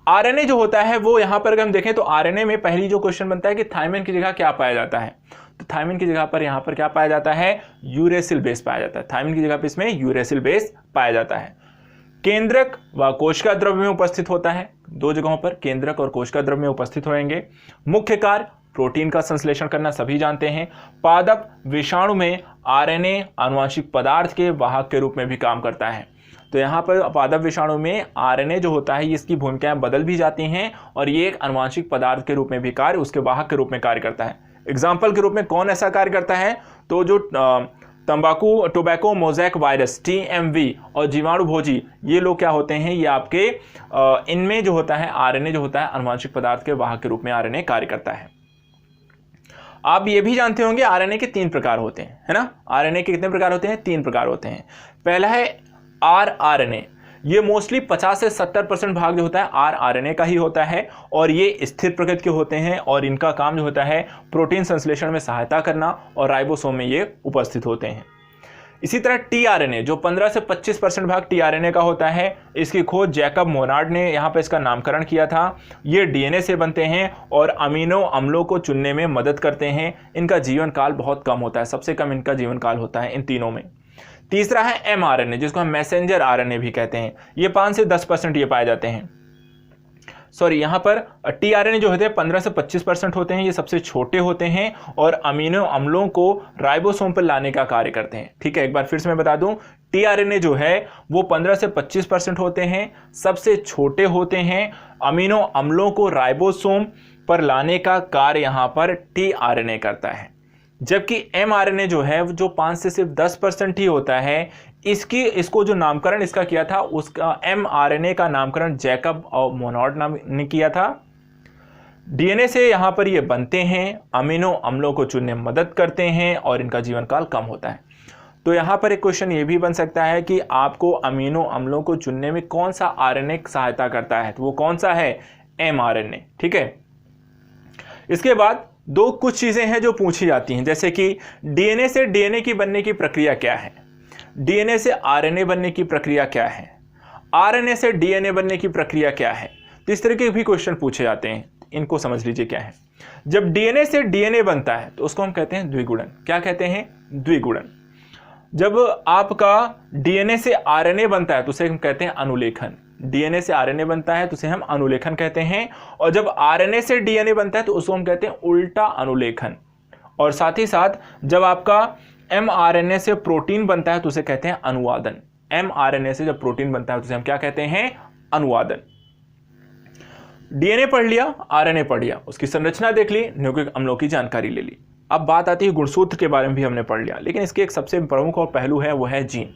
आरएनए जो होता है वो यहाँ पर अगर हम देखें तो आरएनए में पहली जो क्वेश्चन बनता है कि थायमिन की जगह क्या पाया जाता है, तो थायमिन की जगह पर यहाँ पर क्या पाया जाता है? यूरेसिल बेस पाया जाता है। थायमिन की जगह पर इसमें यूरेसिल बेस पाया जाता है। केंद्रक व कोशिका द्रव्य में उपस्थित होता है, दो जगहों पर केंद्रक और कोशिका द्रव्य में उपस्थित होंगे। मुख्य कार्य प्रोटीन का संश्लेषण करना सभी जानते हैं। पादप विषाणु में आरएनए आनुवांशिक पदार्थ के वाहक के रूप में भी काम करता है। तो यहाँ पर पादप विषाणु में आरएनए जो होता है इसकी भूमिकाएं बदल भी जाती हैं और ये एक आनुवांशिक पदार्थ के रूप में भी कार्य, उसके वाहक के रूप में कार्य करता है। एग्जाम्पल के रूप में कौन ऐसा कार्य करता है? तो जो टोबैको मोज़ेक वायरस TMV और जीवाणु भोजी, ये लोग क्या होते हैं? ये आपके इनमें जो होता है आरएनए जो होता है आनुवांशिक पदार्थ के वाहक के रूप में आरएनए कार्य करता है। आप ये भी जानते होंगे आरएनए के 3 प्रकार होते हैं, है ना? आरएनए के कितने प्रकार होते हैं? 3 प्रकार होते हैं। पहला है rRNA, ये मोस्टली 50 से 70% भाग जो होता है rRNA का ही होता है और ये स्थिर प्रकृति के होते हैं और इनका काम जो होता है प्रोटीन संश्लेषण में सहायता करना और राइबोसोम में ये उपस्थित होते हैं। इसी तरह tRNA जो 15 से 25% भाग tRNA का होता है, इसकी खोज जैकब मोनार्ड ने यहाँ पे इसका नामकरण किया था। ये डीएनए से बनते हैं और अमीनो अम्लों को चुनने में मदद करते हैं। इनका जीवन काल बहुत कम होता है, सबसे कम इनका जीवन काल होता है इन तीनों में। तीसरा है mRNA जिसको हम मैसेंजर RNA भी कहते हैं, ये 5 से 10% ये पाए जाते हैं। सॉरी, यहाँ पर tRNA जो होते हैं 15 से 25% होते हैं, ये सबसे छोटे होते हैं और अमीनो अम्लों को राइबोसोम पर लाने का कार्य करते हैं। ठीक है, एक बार फिर से मैं बता दूं, tRNA जो है वो 15 से 25% होते हैं, सबसे छोटे होते हैं, अमीनो अम्लों को राइबोसोम पर लाने का कार्य यहाँ पर tRNA करता है। जबकि mRNA जो है जो 5 से सिर्फ 10% ही होता है, इसको जो नामकरण इसका किया था उसका mRNA का नामकरण जैकब और मोनार्ड ने किया था। डीएनए से यहाँ पर ये बनते हैं, अमीनो अम्लों को चुनने में मदद करते हैं और इनका जीवन काल कम होता है। तो यहाँ पर एक क्वेश्चन ये भी बन सकता है कि आपको अमीनो अम्लों को चुनने में कौन सा आरएनए सहायता करता है, तो वो कौन सा है? mRNA। ठीक है, इसके बाद कुछ चीजें हैं जो पूछी जाती हैं, जैसे कि डीएनए से डीएनए की बनने की प्रक्रिया क्या है, डीएनए से आरएनए बनने की प्रक्रिया क्या है, आरएनए से डीएनए बनने की प्रक्रिया क्या है। तो इस तरह के भी क्वेश्चन पूछे जाते हैं, इनको समझ लीजिए क्या है। जब डीएनए से डीएनए बनता है तो उसको हम कहते हैं द्विगुणन। क्या कहते हैं? द्विगुणन। जब आपका डीएनए से आरएनए बनता है तो उसे हम कहते हैं अनुलेखन। डीएनए से आरएनए बनता है तो उसे हम अनुलेखन कहते हैं, और जब आरएनए से डीएनए बनता है तो उसको हम कहते हैं उल्टा अनुलेखन। और साथ ही साथ जब आपका mRNA से प्रोटीन बनता है तो उसे कहते हैं अनुवादन। mRNA से जब प्रोटीन बनता है तो उसे हम क्या कहते हैं? अनुवादन। डीएनए पढ़ लिया, आरएनए पढ़ लिया, उसकी संरचना देख ली, न्यूक्लिक अम्लों की जानकारी ले ली। अब बात आती है गुणसूत्र के बारे में भी हमने पढ़ लिया, लेकिन इसके एक सबसे प्रमुख और पहलू है वो है जीन।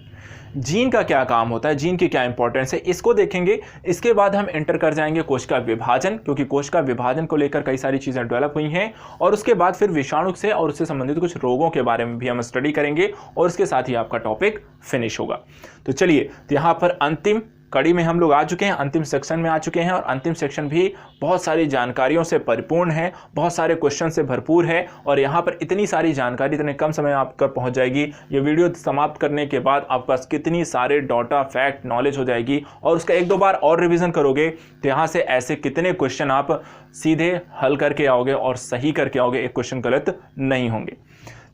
जीन का क्या काम होता है, जीन की क्या इंपॉर्टेंस है, इसको देखेंगे। इसके बाद हम एंटर कर जाएंगे कोशिका विभाजन, क्योंकि कोशिका विभाजन को लेकर कई सारी चीज़ें डेवलप हुई हैं, और उसके बाद फिर विषाणु से और उससे संबंधित कुछ रोगों के बारे में भी हम स्टडी करेंगे, और उसके साथ ही आपका टॉपिक फिनिश होगा। तो चलिए, तो यहाँ पर अंतिम कड़ी में हम लोग आ चुके हैं, अंतिम सेक्शन में आ चुके हैं, और अंतिम सेक्शन भी बहुत सारी जानकारियों से परिपूर्ण है, बहुत सारे क्वेश्चन से भरपूर है, और यहाँ पर इतनी सारी जानकारी इतने कम समय में आप तक पहुँच जाएगी। ये वीडियो समाप्त करने के बाद आपके पास कितनी सारे डाटा फैक्ट नॉलेज हो जाएगी, और उसका 1-2 बार और रिवीजन करोगे तो यहाँ से ऐसे कितने क्वेश्चन आप सीधे हल करके आओगे और सही करके आओगे, एक क्वेश्चन गलत नहीं होंगे।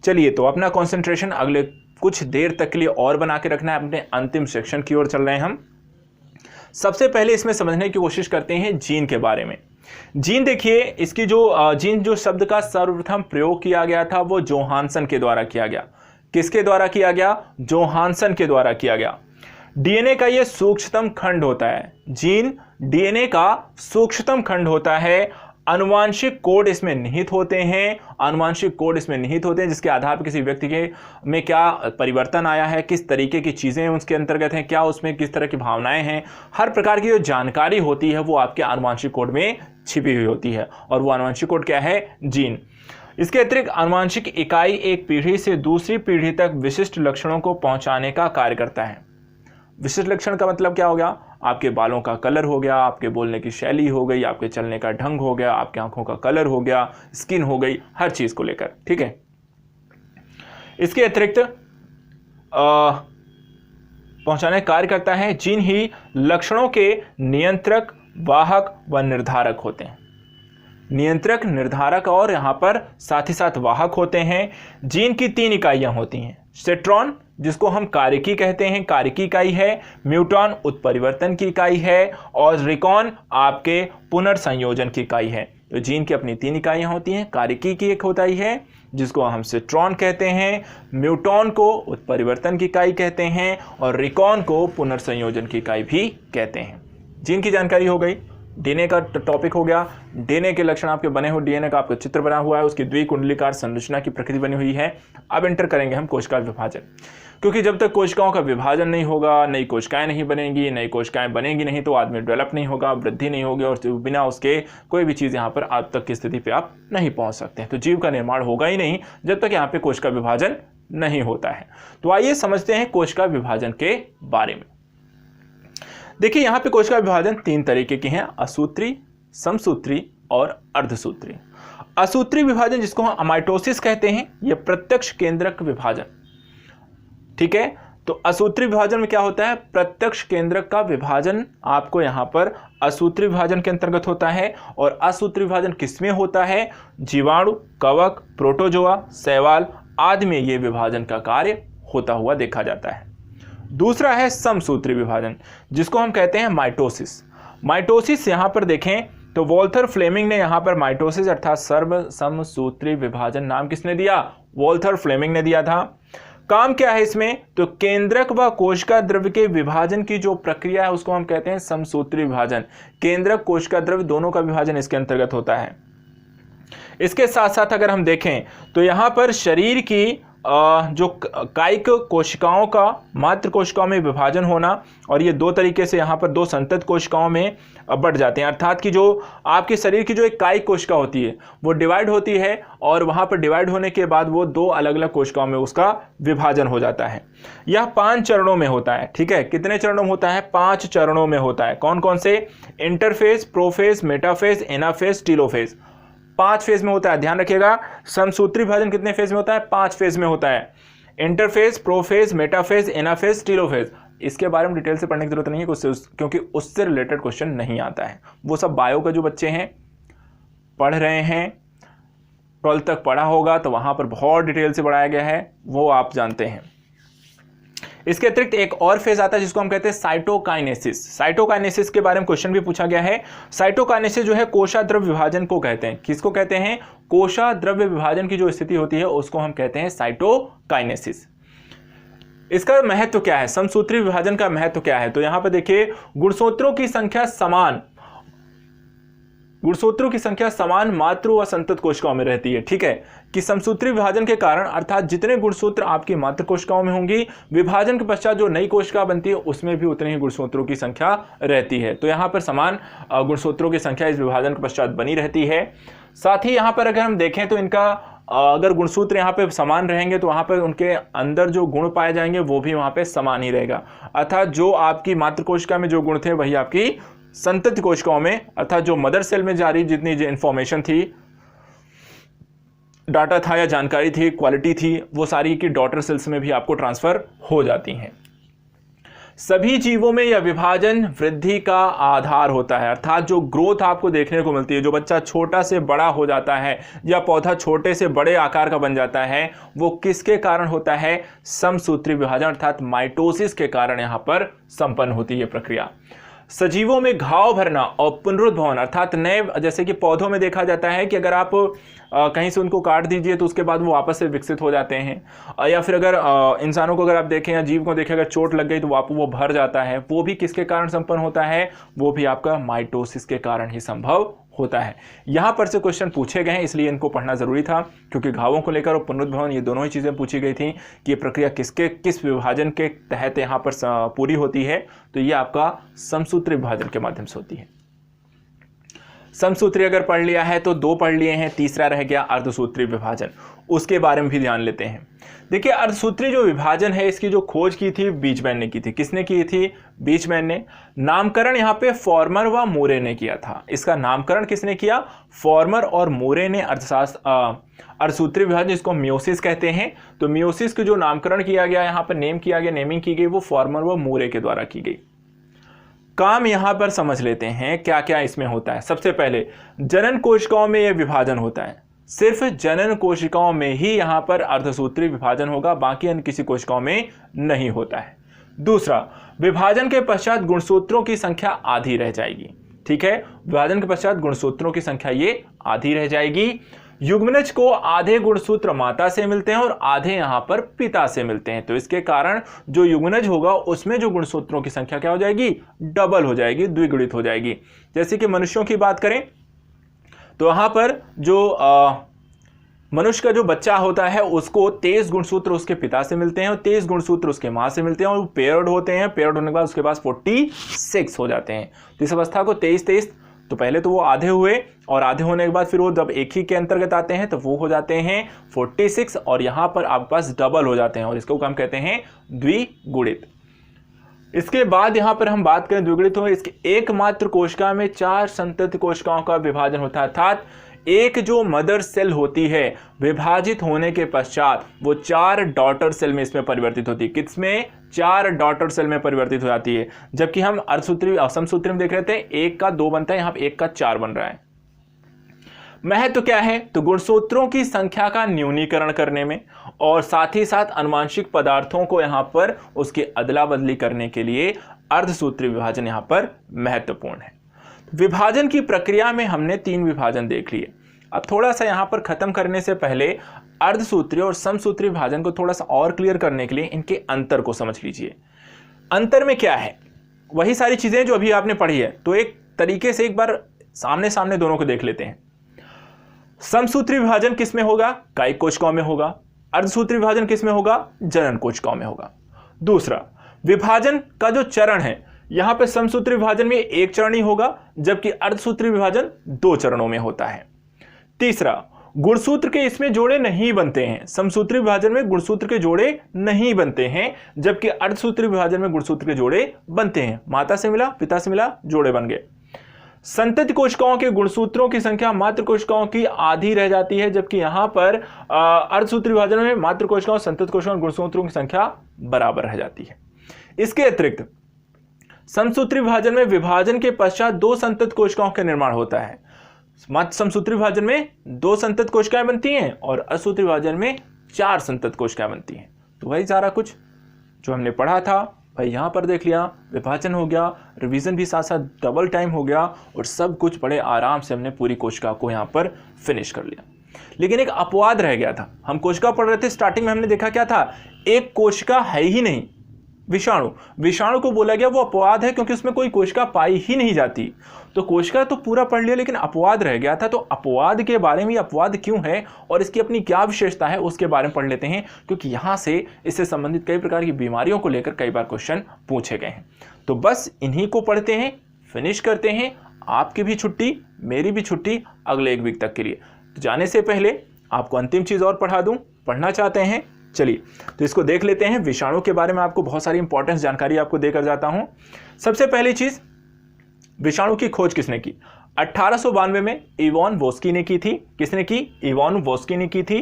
चलिए, तो अपना कॉन्सेंट्रेशन अगले कुछ देर तक के लिए और बना के रखना है, अपने अंतिम सेक्शन की ओर चल रहे हैं हम। सबसे पहले इसमें समझने की कोशिश करते हैं जीन के बारे में। जीन देखिए, इसकी जो जीन जो शब्द का सर्वप्रथम प्रयोग किया गया था वो जोहानसन के द्वारा किया गया। किसके द्वारा किया गया? जोहानसन के द्वारा किया गया। डीएनए का यह सूक्ष्मतम खंड होता है, जीन डीएनए का सूक्ष्मतम खंड होता है। आनुवांशिक कोड इसमें निहित होते हैं, आनुवांशिक कोड इसमें निहित होते हैं जिसके आधार पर किसी व्यक्ति के में क्या परिवर्तन आया है, किस तरीके की चीज़ें उसके अंतर्गत हैं, क्या उसमें किस तरह की भावनाएं हैं, हर प्रकार की जो जानकारी होती है वो आपके आनुवांशिक कोड में छिपी हुई होती है। और वो आनुवांशिक कोड क्या है? जीन। इसके अतिरिक्त आनुवांशिक इकाई एक पीढ़ी से दूसरी पीढ़ी तक विशिष्ट लक्षणों को पहुंचाने का कार्य करता है। विशिष्ट लक्षण का मतलब क्या हो गया? आपके बालों का कलर हो गया, आपके बोलने की शैली हो गई, आपके चलने का ढंग हो गया, आपके आंखों का कलर हो गया, स्किन हो गई, हर चीज को लेकर, ठीक है। इसके अतिरिक्त पहुंचाने का कार्य करता है। जीन ही लक्षणों के नियंत्रक, वाहक व निर्धारक होते हैं। नियंत्रक, निर्धारक और यहां पर साथ ही साथ वाहक होते हैं। जीन की 3 इकाइयां होती हैं। सेंट्रॉन जिसको हम कार्यकी कहते हैं, कार्यकी इकाई है। म्यूटॉन उत्परिवर्तन की इकाई है। और रिकॉन आपके पुनर्संयोजन की इकाई है। तो जीन की अपनी 3 इकाइयां होती हैं। कार्यकी की एक होती है जिसको हम सेंट्रॉन कहते हैं, म्यूटॉन को उत्परिवर्तन की इकाई कहते हैं और रिकॉन को पुनर्संयोजन की इकाई भी कहते हैं। जीन की जानकारी हो गई। डीएनए का टॉपिक हो गया। डीएनए के लक्षण आपके बने हुए, डीएनए का आपका चित्र बना हुआ है, उसकी द्विकुंडलीकार संरचना की प्रकृति बनी हुई है। अब एंटर करेंगे हम कोशिका विभाजन, क्योंकि जब तक कोशिकाओं का विभाजन नहीं होगा, नई कोशिकाएं नहीं बनेंगी, नई कोशिकाएं बनेंगी नहीं तो आदमी डेवलप नहीं होगा, वृद्धि नहीं होगी और बिना उसके कोई भी चीज़ यहाँ पर आज तक की स्थिति पर आप नहीं पहुँच सकते। तो जीव का निर्माण होगा ही नहीं जब तक यहाँ पे कोशिका विभाजन नहीं होता है। तो आइए समझते हैं कोशिका विभाजन के बारे में। देखिए यहाँ पे कोशिका विभाजन 3 तरीके के हैं, असूत्री, समसूत्री और अर्धसूत्री। असूत्री विभाजन जिसको हम अमाइटोसिस कहते हैं, यह प्रत्यक्ष केंद्रक विभाजन, ठीक है। तो असूत्री विभाजन में क्या होता है? प्रत्यक्ष केंद्रक का विभाजन आपको यहाँ पर असूत्री विभाजन के अंतर्गत होता है। और असूत्री विभाजन किसमें होता है? जीवाणु, कवक, प्रोटोजोआ, शैवाल आदि में ये विभाजन का कार्य होता हुआ देखा जाता है। दूसरा है समसूत्री विभाजन जिसको हम कहते हैं माइटोसिस। माइटोसिस यहां पर देखें तो वोल्थर फ्लेमिंग ने यहां पर माइटोसिस अर्थात सर्व समसूत्री विभाजन नाम किसने दिया? वोल्थर फ्लेमिंग ने दिया था। काम क्या है इसमें? तो केंद्रक व कोशिका द्रव्य के विभाजन की जो प्रक्रिया है उसको हम कहते हैं समसूत्री विभाजन। केंद्रक, कोशिका द्रव्य दोनों का विभाजन इसके अंतर्गत होता है। इसके साथ साथ अगर हम देखें तो यहां पर शरीर की जो कायिक कोशिकाओं का मात्र कोशिकाओं में विभाजन होना, और ये 2 तरीके से यहाँ पर 2 संतत कोशिकाओं में बढ़ जाते हैं। अर्थात कि जो आपके शरीर की जो एक कायिक कोशिका होती है वो डिवाइड होती है और वहाँ पर डिवाइड होने के बाद वो 2 अलग अलग कोशिकाओं में उसका विभाजन हो जाता है। यह 5 चरणों में होता है, ठीक है। कितने चरणों में होता है? 5 चरणों में होता है। कौन कौन से? Interphase, prophase, metaphase, anaphase, telophase. 5 phase में होता है, ध्यान रखिएगा। समसूत्री विभाजन कितने फेज में होता है? 5 फेज में होता है। Interphase, prophase, metaphase, anaphase, telophase. इसके बारे में डिटेल से पढ़ने की जरूरत नहीं है क्योंकि उससे रिलेटेड क्वेश्चन नहीं आता है। वो सब बायो का जो बच्चे हैं पढ़ रहे हैं, 12 तक पढ़ा होगा तो वहां पर बहुत डिटेल से पढ़ाया गया है, वो आप जानते हैं। इसके अतिरिक्त एक और फेज आता है जिसको हम कहते हैं साइटोकाइनेसिस। साइटोकाइनेसिस के बारे में क्वेश्चन भी पूछा गया है। साइटोकाइनेसिस जो है कोशा द्रव्य विभाजन को कहते हैं। किसको कहते हैं? कोशा द्रव्य विभाजन की जो स्थिति होती है उसको हम कहते हैं साइटोकाइनेसिस। इसका महत्व क्या है? समसूत्री विभाजन का महत्व क्या है? तो यहां पर देखिए गुणसूत्रों की संख्या समान, गुणसूत्रों की संख्या समान मातृ व संतत कोशिकाओं में रहती है, ठीक है। कि समसूत्री विभाजन के कारण अर्थात जितने गुणसूत्र आपकी मातृ कोशिकाओं में होंगी, विभाजन के पश्चात जो नई कोशिका बनती है उसमें भी उतने ही गुणसूत्रों की संख्या रहती है। तो यहाँ पर समान गुणसूत्रों की संख्या इस विभाजन के पश्चात बनी रहती है। साथ ही यहाँ पर अगर हम देखें तो इनका अगर गुणसूत्र यहाँ पे समान रहेंगे तो वहाँ पर उनके अंदर जो गुण पाए जाएंगे वो भी वहाँ पे समान ही रहेगा। अर्थात जो आपकी मातृ कोशिका में जो गुण थे वही आपकी संतति कोशिकाओं में अर्थात जो मदर सेल में जारी जितनी इंफॉर्मेशन थी, डाटा था या जानकारी थी, क्वालिटी थी, वो सारी की डॉटर सेल्स में भी आपको ट्रांसफर हो जाती हैं। सभी जीवों में यह विभाजन वृद्धि का आधार होता है। अर्थात जो ग्रोथ आपको देखने को मिलती है, जो बच्चा छोटा से बड़ा हो जाता है या पौधा छोटे से बड़े आकार का बन जाता है, वो किसके कारण होता है? समसूत्री विभाजन अर्थात माइटोसिस के कारण यहाँ पर संपन्न होती है प्रक्रिया। सजीवों में घाव भरना और पुनरुद्भवन अर्थात नए, जैसे कि पौधों में देखा जाता है कि अगर आप कहीं से उनको काट दीजिए तो उसके बाद वो वापस से विकसित हो जाते हैं, या फिर अगर इंसानों को अगर आप देखें या जीव को देखें, अगर चोट लग गई तो वो भर जाता है, वो भी किसके कारण संपन्न होता है, वो भी आपका माइटोसिस के कारण ही संभव होता है। यहां पर से क्वेश्चन पूछे गए हैं, इसलिए इनको पढ़ना जरूरी था, क्योंकि घावों को लेकर और पुनरुद्भवन ये दोनों ही चीजें पूछी गई थी कि ये प्रक्रिया किस विभाजन के तहत यहां पर पूरी होती है। तो ये आपका समसूत्री विभाजन के माध्यम से होती है। समसूत्री अगर पढ़ लिया है तो 2 पढ़ लिए हैं, तीसरा रह गया अर्धसूत्री विभाजन, उसके बारे में भी ध्यान लेते हैं। देखिए अर्धसूत्री जो विभाजन है इसकी जो खोज की थी बीचमैन ने की थी। किसने की थी? बीचमैन ने। नामकरण यहाँ पे फॉर्मर व मोरे ने किया था। इसका नामकरण किसने किया? फॉर्मर और मोरे ने अर्धसूत्री विभाजन, जिसको मियोसिस कहते हैं। तो मियोसिस के जो नामकरण किया गया, यहाँ पर नेम किया गया, नेमिंग की गई, वो फॉर्मर व मोरे के द्वारा की गई। काम यहां पर समझ लेते हैं क्या क्या इसमें होता है। सबसे पहले जनन कोशिकाओं में यह विभाजन होता है, सिर्फ जनन कोशिकाओं में ही यहां पर अर्धसूत्री विभाजन होगा, बाकी अन्य किसी कोशिकाओं में नहीं होता है। दूसरा, विभाजन के पश्चात गुणसूत्रों की संख्या आधी रह जाएगी। ठीक है, विभाजन के पश्चात गुणसूत्रों की संख्या ये आधी रह जाएगी। युग्मनज को आधे गुणसूत्र माता से मिलते हैं और आधे यहां पर पिता से मिलते हैं, तो इसके कारण जो युग्मनज होगा उसमें जो गुणसूत्रों की संख्या क्या हो जाएगी? डबल हो जाएगी, द्विगुणित हो जाएगी। जैसे कि मनुष्यों की बात करें तो यहां पर जो मनुष्य का जो बच्चा होता है उसको 23 गुणसूत्र उसके पिता से मिलते हैं और 23 गुणसूत्र उसके मां से मिलते हैं, और पेयर्ड होते हैं। पेयर्ड होने के बाद उसके पास 46 हो जाते हैं। तो इस अवस्था को 23, तो पहले तो वो आधे हुए, और आधे होने के बाद फिर वो जब एक ही के अंतर्गत आते हैं तो वो हो जाते हैं 46, और यहां पर आपके पास डबल हो जाते हैं, और इसको हम कहते हैं द्विगुणित। इसके बाद यहां पर हम बात करें द्विगुणित हो, इसके एकमात्र कोशिका में 4 संतति कोशिकाओं का विभाजन होता है, अर्थात एक जो मदर सेल होती है विभाजित होने के पश्चात वो 4 डॉटर सेल में इसमें परिवर्तित होती है। किसमें? 4 डॉटर सेल में परिवर्तित हो जाती है। जबकि हम अर्धसूत्री समसूत्री में देख रहे थे 1 का 2 बनता है, यहां पर 1 का 4 बन रहा है। महत्व क्या है? तो गुणसूत्रों की संख्या का न्यूनीकरण करने में, और साथ ही साथ आनुवांशिक पदार्थों को यहां पर उसकी अदला बदली करने के लिए अर्धसूत्री विभाजन यहां पर महत्वपूर्ण है। विभाजन की प्रक्रिया में हमने 3 विभाजन देख लिए। अब थोड़ा सा यहां पर खत्म करने से पहले अर्धसूत्री और समसूत्री विभाजन को थोड़ा सा और क्लियर करने के लिए इनके अंतर को समझ लीजिए। अंतर में क्या है? वही सारी चीजें जो अभी आपने पढ़ी है, तो एक तरीके से एक बार सामने सामने दोनों को देख लेते हैं। समसूत्री विभाजन किस में होगा? कायिक कोशिकाओं में होगा। अर्धसूत्री विभाजन किस में होगा? जनन कोशिकाओं में होगा। दूसरा, विभाजन का जो चरण है, यहां पे समसूत्री विभाजन में 1 चरण ही होगा, जबकि अर्धसूत्री विभाजन 2 चरणों में होता है। तीसरा, गुणसूत्र के इसमें जोड़े नहीं बनते हैं। समसूत्री विभाजन में गुणसूत्र के जोड़े नहीं बनते हैं, जबकि अर्धसूत्री विभाजन में गुणसूत्र के जोड़े बनते हैं। माता से मिला, पिता से मिला, जोड़े बन गए। संतति कोशिकाओं के गुणसूत्रों की संख्या मात्र कोशिकाओं की आधी रह जाती है, जबकि यहां पर अर्धसूत्री विभाजन में मात्र कोशिकाओं, संतति कोशिकाओं, गुणसूत्रों की संख्या बराबर रह जाती है। इसके अतिरिक्त समसूत्री विभाजन में विभाजन के पश्चात 2 संतति कोशिकाओं का निर्माण होता है। समसूत्री विभाजन में 2 संतति कोशिकाएं बनती हैं और अर्धसूत्री विभाजन में 4 संतति कोशिकाएं बनती हैं। तो वही सारा कुछ जो हमने पढ़ा था भाई यहां पर देख लिया, विभाजन हो गया, रिवीजन भी साथ साथ डबल टाइम हो गया, और सब कुछ बड़े आराम से हमने पूरी कोशिका को यहां पर फिनिश कर लिया। लेकिन एक अपवाद रह गया था। हम कोशिका पढ़ रहे थे, स्टार्टिंग में हमने देखा क्या था? एक कोशिका है ही नहीं, विषाणु। विषाणु को बोला गया वो अपवाद है, क्योंकि उसमें कोई कोशिका पाई ही नहीं जाती। तो कोशिका तो पूरा पढ़ लिया, लेकिन अपवाद रह गया था। तो अपवाद के बारे में, अपवाद क्यों है और इसकी अपनी क्या विशेषता है, उसके बारे में पढ़ लेते हैं, क्योंकि यहां से इससे संबंधित कई प्रकार की बीमारियों को लेकर कई बार क्वेश्चन पूछे गए हैं। तो बस इन्हीं को पढ़ते हैं, फिनिश करते हैं। आपकी भी छुट्टी, मेरी भी छुट्टी अगले 1 वीक तक के लिए। तो जाने से पहले आपको अंतिम चीज और पढ़ा दूं, पढ़ना चाहते हैं? चलिए तो इसको देख लेते हैं। विषाणु के बारे में आपको बहुत सारी इंपॉर्टेंस जानकारी आपको देकर जाता हूं। सबसे पहली चीज, विषाणु की खोज किसने की? 1892 में इवान वोस्की ने की थी। किसने की? इवान वोस्की ने की थी।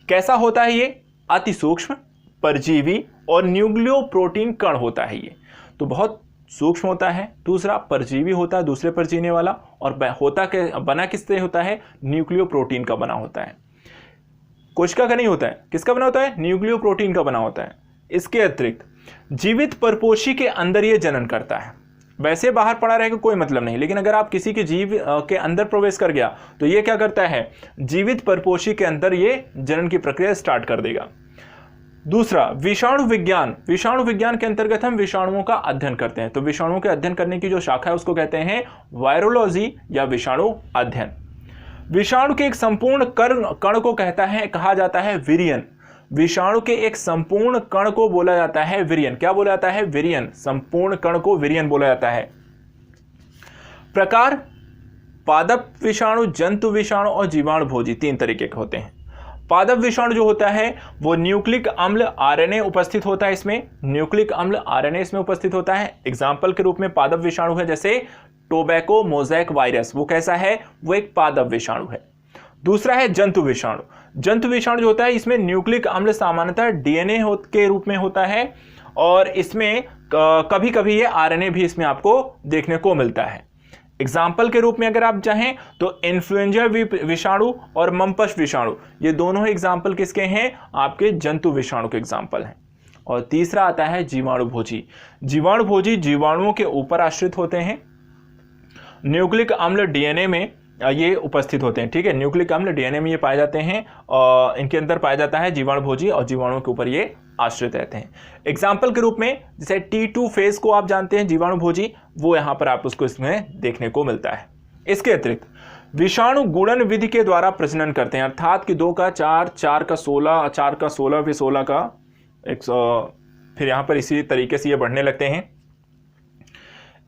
कैसा होता है ये? अति सूक्ष्म, परजीवी और न्यूक्लियोप्रोटीन कण होता है ये। तो बहुत सूक्ष्म होता है, दूसरा परजीवी होता है, दूसरे पर जीने वाला, और बना किससे होता है? न्यूक्लियोप्रोटीन का बना होता है। कोशिका का नहीं होता है, किसका बना होता है? न्यूक्लियोप्रोटीन का बना होता है। इसके अतिरिक्त जीवित परपोषी के अंदर यह जनन करता है। वैसे बाहर पड़ा रहेगा कोई मतलब नहीं, लेकिन अगर आप किसी के जीव के अंदर प्रवेश कर गया तो ये क्या करता है, जीवित परपोषी के अंदर ये जनन की प्रक्रिया स्टार्ट कर देगा। दूसरा, विषाणु विज्ञान। विषाणु विज्ञान के अंतर्गत हम विषाणुओं का अध्ययन करते हैं, तो विषाणुओं के अध्ययन करने की जो शाखा है उसको कहते हैं वायरोलॉजी या विषाणु अध्ययन। विषाणु के एक संपूर्ण कण को कहा जाता है विरियन। विषाणु के एक संपूर्ण कण को बोला जाता है विरियन। क्या बोला जाता है, विरियन। संपूर्ण कण को विरियन बोला जाता है। प्रकार, पादप विषाणु, जंतु विषाणु और जीवाणु भोजी, 3 तरीके के होते हैं। पादप विषाणु जो होता है वो न्यूक्लिक अम्ल आरएनए उपस्थित होता है, इसमें न्यूक्लिक अम्ल आरएनए इसमें उपस्थित होता है। एग्जाम्पल के रूप में पादप विषाणु है जैसे टोबैको मोज़ेक वायरस, वो कैसा है, वो एक पादप विषाणु है। दूसरा है जंतु विषाणु। जंतु विषाणु जो होता है इसमें न्यूक्लिक अम्ल सामान्यतः डीएनए के रूप में होता है और इसमें कभी कभी ये आरएनए भी इसमें आपको देखने को मिलता है। एग्जाम्पल के रूप में अगर आप चाहें तो इन्फ्लुएंजा विषाणु और मम्पश विषाणु, ये दोनों एग्जाम्पल किसके हैं, आपके जंतु विषाणु के एग्जाम्पल हैं। और तीसरा आता है जीवाणु भोजी। जीवाणु भोजी जीवाणुओं के ऊपर आश्रित होते हैं, न्यूक्लिक अम्ल डीएनए में ये उपस्थित होते हैं। ठीक है, न्यूक्लिक अम्ल डीएनए में ये पाए जाते हैं और इनके अंदर पाया जाता है जीवाणु भोजी और जीवाणुओं के ऊपर ये आश्रित रहते हैं। एग्जाम्पल के रूप में जैसे T2 फेज को आप जानते हैं जीवाणु भोजी, वो यहाँ पर आप उसको इसमें देखने को मिलता है। इसके अतिरिक्त विषाणु गुणन विधि के द्वारा प्रजनन करते हैं, अर्थात कि 2 का 4, 4 का 16, 4 का 16, फिर 16 का 100, फिर यहाँ पर इसी तरीके से ये बढ़ने लगते हैं।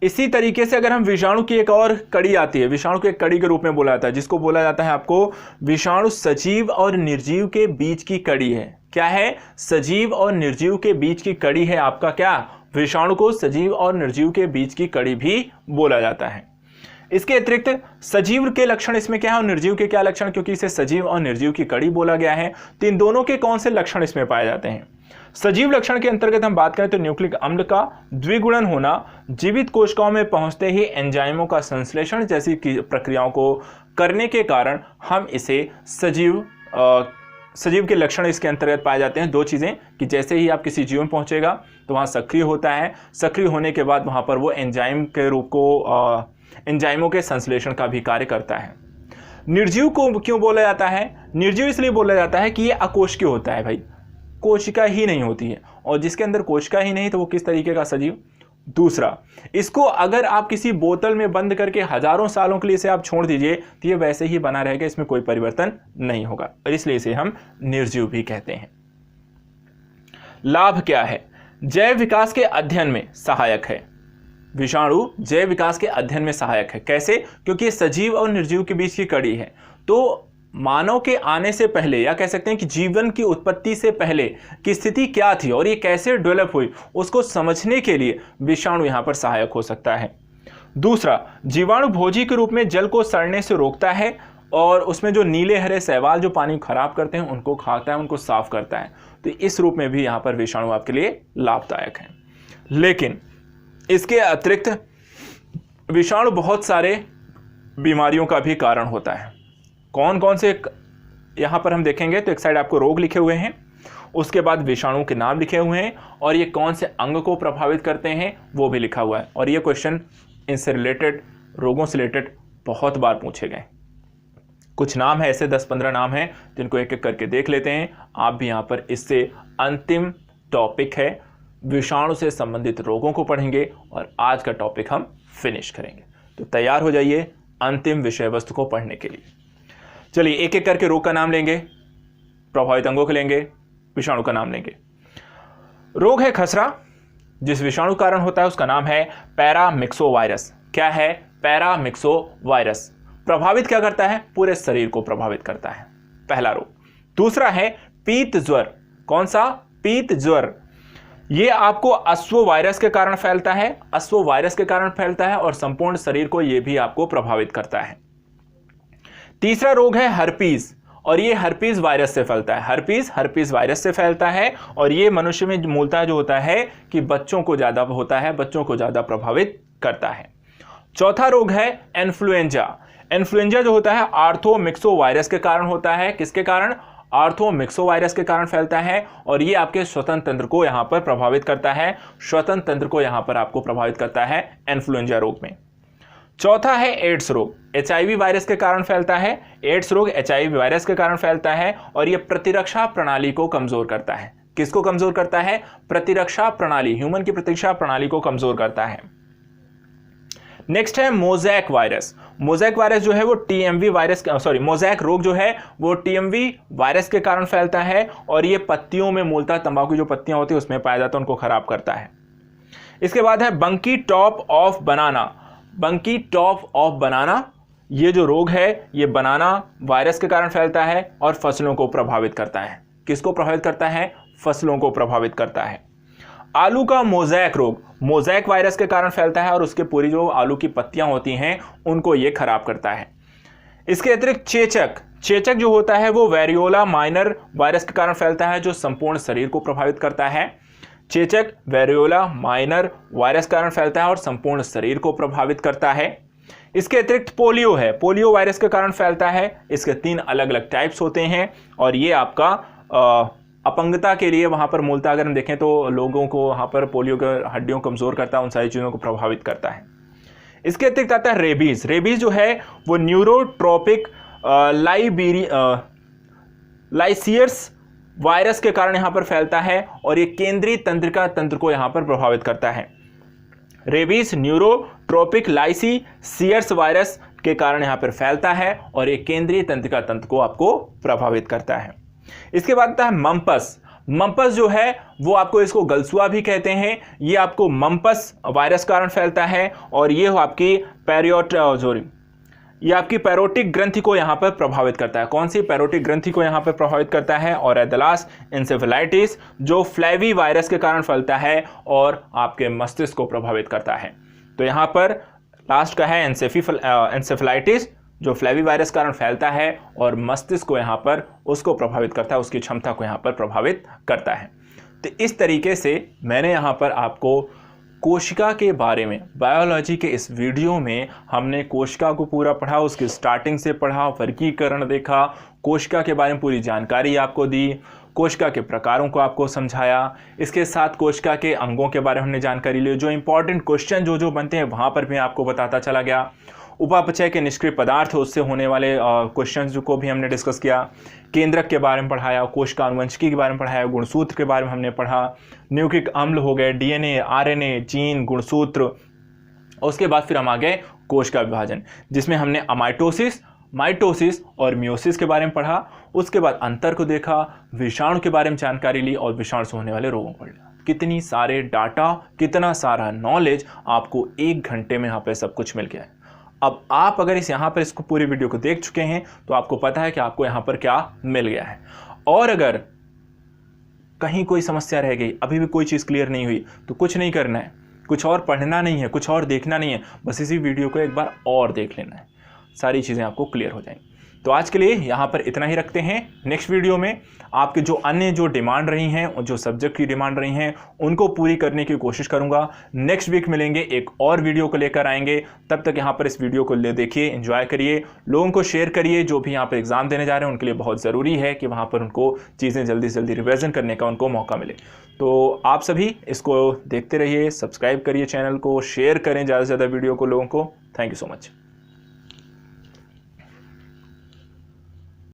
इसी तरीके से अगर हम विषाणु की एक और कड़ी आती है, विषाणु की एक कड़ी के रूप में बोला जाता है, जिसको बोला जाता है आपको विषाणु सजीव और निर्जीव के बीच की कड़ी है। क्या है, सजीव और निर्जीव के बीच की कड़ी है आपका क्या, विषाणु को सजीव और निर्जीव के बीच की कड़ी भी बोला जाता है। इसके अतिरिक्त सजीव के लक्षण इसमें क्या है और निर्जीव के क्या लक्षण, क्योंकि इसे सजीव और निर्जीव की कड़ी बोला गया है, तो इन दोनों के कौन से लक्षण इसमें पाए जाते हैं। सजीव लक्षण के अंतर्गत हम बात करें तो न्यूक्लिक अम्ल का द्विगुणन होना, जीवित कोशिकाओं में पहुंचते ही एंजाइमों का संश्लेषण जैसी प्रक्रियाओं को करने के कारण हम इसे सजीव के लक्षण इसके अंतर्गत पाए जाते हैं। 2 चीज़ें कि जैसे ही आप किसी जीव में पहुंचेगा तो वहाँ सक्रिय होता है, सक्रिय होने के बाद वहाँ पर वो एंजाइम के रूप को एंजाइमों के संश्लेषण का भी कार्य करता है। निर्जीव को क्यों बोला जाता है, निर्जीव इसलिए बोला जाता है कि ये अकोशिकीय होता है भाई, कोशिका ही नहीं होती है, और जिसके अंदर कोशिका ही नहीं तो वो किस तरीके का सजीव। दूसरा, इसको अगर आप किसी बोतल में बंद करके हजारों सालों के लिए इसे आप छोड़ दीजिए तो ये वैसे ही बना रहेगा, इसमें कोई परिवर्तन नहीं होगा, और इसलिए इसे हम निर्जीव भी कहते हैं। लाभ क्या है, जैव विकास के अध्ययन में सहायक है। विषाणु जैव विकास के अध्ययन में सहायक है, कैसे, क्योंकि सजीव और निर्जीव के बीच की कड़ी है। तो मानव के आने से पहले, या कह सकते हैं कि जीवन की उत्पत्ति से पहले की स्थिति क्या थी और ये कैसे डेवलप हुई, उसको समझने के लिए विषाणु यहाँ पर सहायक हो सकता है। दूसरा, जीवाणु भोजी के रूप में जल को सड़ने से रोकता है और उसमें जो नीले हरे शैवाल जो पानी खराब करते हैं उनको खाता है, उनको साफ करता है, तो इस रूप में भी यहाँ पर विषाणु आपके लिए लाभदायक है। लेकिन इसके अतिरिक्त विषाणु बहुत सारे बीमारियों का भी कारण होता है। कौन कौन से यहाँ पर हम देखेंगे तो एक साइड आपको रोग लिखे हुए हैं, उसके बाद विषाणु के नाम लिखे हुए हैं, और ये कौन से अंग को प्रभावित करते हैं वो भी लिखा हुआ है। और ये क्वेश्चन इनसे रिलेटेड, रोगों से रिलेटेड बहुत बार पूछे गए। कुछ नाम है ऐसे 10-15 नाम हैं जिनको एक एक करके देख लेते हैं। आप भी यहाँ पर इससे अंतिम टॉपिक है विषाणु से संबंधित रोगों को पढ़ेंगे और आज का टॉपिक हम फिनिश करेंगे। तो तैयार हो जाइए अंतिम विषय वस्तु को पढ़ने के लिए। चलिए एक एक करके रोग का नाम लेंगे, प्रभावित अंगों को लेंगे, विषाणु का नाम लेंगे। रोग है खसरा, जिस विषाणु कारण होता है उसका नाम है पैरामिक्सोवायरस। क्या है, पैरामिक्सोवायरस। प्रभावित क्या करता है, पूरे शरीर को प्रभावित करता है, पहला रोग। दूसरा है पीत ज्वर। कौन सा, पीत ज्वर। ये आपको अश्व वायरस के कारण फैलता है, अश्व वायरस के कारण फैलता है और संपूर्ण शरीर को यह भी आपको प्रभावित करता है। तीसरा रोग है हर्पीज, और ये हर्पीज वायरस से फैलता है। हर्पीज वायरस से फैलता है और ये मनुष्य में मूलतः जो होता है कि बच्चों को ज्यादा होता है, बच्चों को ज्यादा प्रभावित करता है। चौथा रोग है इन्फ्लुएंजा। इन्फ्लुएंजा जो होता है आर्थोमिक्सो वायरस के कारण होता है। किसके कारण, आर्थोमिक्सो वायरस के कारण फैलता है और ये आपके श्वसन तंत्र को यहां पर प्रभावित करता है, श्वसन तंत्र को यहां पर आपको प्रभावित करता है इन्फ्लुएंजा रोग में। चौथा है एड्स रोग, HIV वायरस के कारण फैलता है। एड्स रोग HIV वायरस के कारण फैलता है और यह प्रतिरक्षा प्रणाली को कमजोर करता है। किसको कमजोर करता है? प्रतिरक्षा प्रणाली, ह्यूमन की प्रतिरक्षा प्रणाली को कमजोर करता है। नेक्स्ट है मोज़ैक वायरस। मोज़ैक वायरस जो है वो TMV वायरस, मोज़ैक रोग जो है वो TMV वायरस के कारण फैलता है और ये पत्तियों में, मूलतः तंबाकू की जो पत्तियां होती है उसमें पाया जाता है, उनको खराब करता है। इसके बाद है बंकी टॉप ऑफ बनाना। बंकी टॉप ऑफ बनाना, ये जो रोग है ये बनाना वायरस के कारण फैलता है और फसलों को प्रभावित करता है। किसको प्रभावित करता है? फसलों को प्रभावित करता है। आलू का मोज़ैक रोग मोज़ैक वायरस के कारण फैलता है और उसके पूरी जो आलू की पत्तियां होती हैं उनको ये खराब करता है। इसके अतिरिक्त चेचक जो होता है वो वेरियोला माइनर वायरस के कारण फैलता है, जो संपूर्ण शरीर को प्रभावित करता है। चेचक वेरियोला माइनर वायरस के कारण फैलता है और संपूर्ण शरीर को प्रभावित करता है। इसके अतिरिक्त पोलियो है, पोलियो वायरस के कारण फैलता है। इसके 3 अलग अलग टाइप्स होते हैं और ये आपका अपंगता के लिए वहां पर मूलतः अगर हम देखें तो लोगों को वहां पर पोलियो के हड्डियों को कमजोर करता है, उन सारी चीजों को प्रभावित करता है। इसके अतिरिक्त आता है रेबीज। रेबीज जो है वो न्यूरोट्रोपिक लाइसियर्स वायरस के कारण यहां पर फैलता है और ये केंद्रीय तंत्रिका तंत्र को यहां पर प्रभावित करता है। रेबीज न्यूरोट्रोपिक लाइसियर्स वायरस के कारण यहां पर फैलता है और ये केंद्रीय तंत्रिका तंत्र को आपको प्रभावित करता है। इसके बाद आता है मम्पस। मम्पस जो है वो आपको, इसको गलसुआ भी कहते हैं, ये आपको मम्पस वायरस कारण फैलता है और ये आपकी पैरोटिक ग्रंथि को यहां पर प्रभावित करता है। कौन सी पैरोटिक ग्रंथि को यहां पर प्रभावित करता है? और एडलास इंसेफेलाइटिस जो फ्लेवी वायरस के कारण फैलता है और आपके मस्तिष्क को प्रभावित करता है। तो यहां पर लास्ट का है इंसेफेलाइटिस जो फ्लेवी वायरस कारण फैलता है और मस्तिष्क को यहां पर उसको प्रभावित करता है, उसकी क्षमता को यहां पर प्रभावित करता है। तो इस तरीके से मैंने यहां पर आपको कोशिका के बारे में, बायोलॉजी के इस वीडियो में हमने कोशिका को पूरा पढ़ा, उसकी स्टार्टिंग से पढ़ा, वर्गीकरण देखा, कोशिका के बारे में पूरी जानकारी आपको दी, कोशिका के प्रकारों को आपको समझाया। इसके साथ कोशिका के अंगों के बारे में हमने जानकारी ली, जो इंपॉर्टेंट क्वेश्चन जो बनते हैं वहाँ पर भी आपको बताता चला गया। उपापचय के निष्क्रिय पदार्थ, उससे होने वाले क्वेश्चंस को भी हमने डिस्कस किया। केंद्रक के बारे में पढ़ाया, कोशिका आनुवंशिकी के बारे में पढ़ाया, गुणसूत्र के बारे में हमने पढ़ा, न्यूक्लिक अम्ल हो गए, DNA, RNA, जीन, गुणसूत्र। उसके बाद फिर हम आ गए कोशिका विभाजन, जिसमें हमने अमाइटोसिस, माइटोसिस और मियोसिस के बारे में पढ़ा। उसके बाद अंतर को देखा, विषाणु के बारे में जानकारी ली और विषाणु से होने वाले रोगों को पढ़ा। कितनी सारे डाटा, कितना सारा नॉलेज आपको 1 घंटे में यहाँ पे सब कुछ मिल गया है। अब आप अगर यहाँ पर इसको पूरी वीडियो को देख चुके हैं तो आपको पता है कि आपको यहाँ पर क्या मिल गया है। और अगर कहीं कोई समस्या रह गई, अभी भी कोई चीज़ क्लियर नहीं हुई, तो कुछ नहीं करना है, कुछ और पढ़ना नहीं है, कुछ और देखना नहीं है, बस इसी वीडियो को एक बार और देख लेना है, सारी चीज़ें आपको क्लियर हो जाएंगी। तो आज के लिए यहाँ पर इतना ही रखते हैं। नेक्स्ट वीडियो में आपके जो अन्य जो डिमांड रही हैं और जो सब्जेक्ट की डिमांड रही हैं उनको पूरी करने की कोशिश करूँगा। नेक्स्ट वीक मिलेंगे, एक और वीडियो को लेकर आएंगे। तब तक यहाँ पर इस वीडियो को देखिए, एंजॉय करिए, लोगों को शेयर करिए। जो भी यहाँ पर एग्जाम देने जा रहे हैं उनके लिए बहुत ज़रूरी है कि वहाँ पर उनको चीज़ें जल्दी से जल्दी रिविज़न करने का उनको मौका मिले। तो आप सभी इसको देखते रहिए, सब्सक्राइब करिए चैनल को, शेयर करें ज़्यादा से ज़्यादा वीडियो को लोगों को। Thank you so much.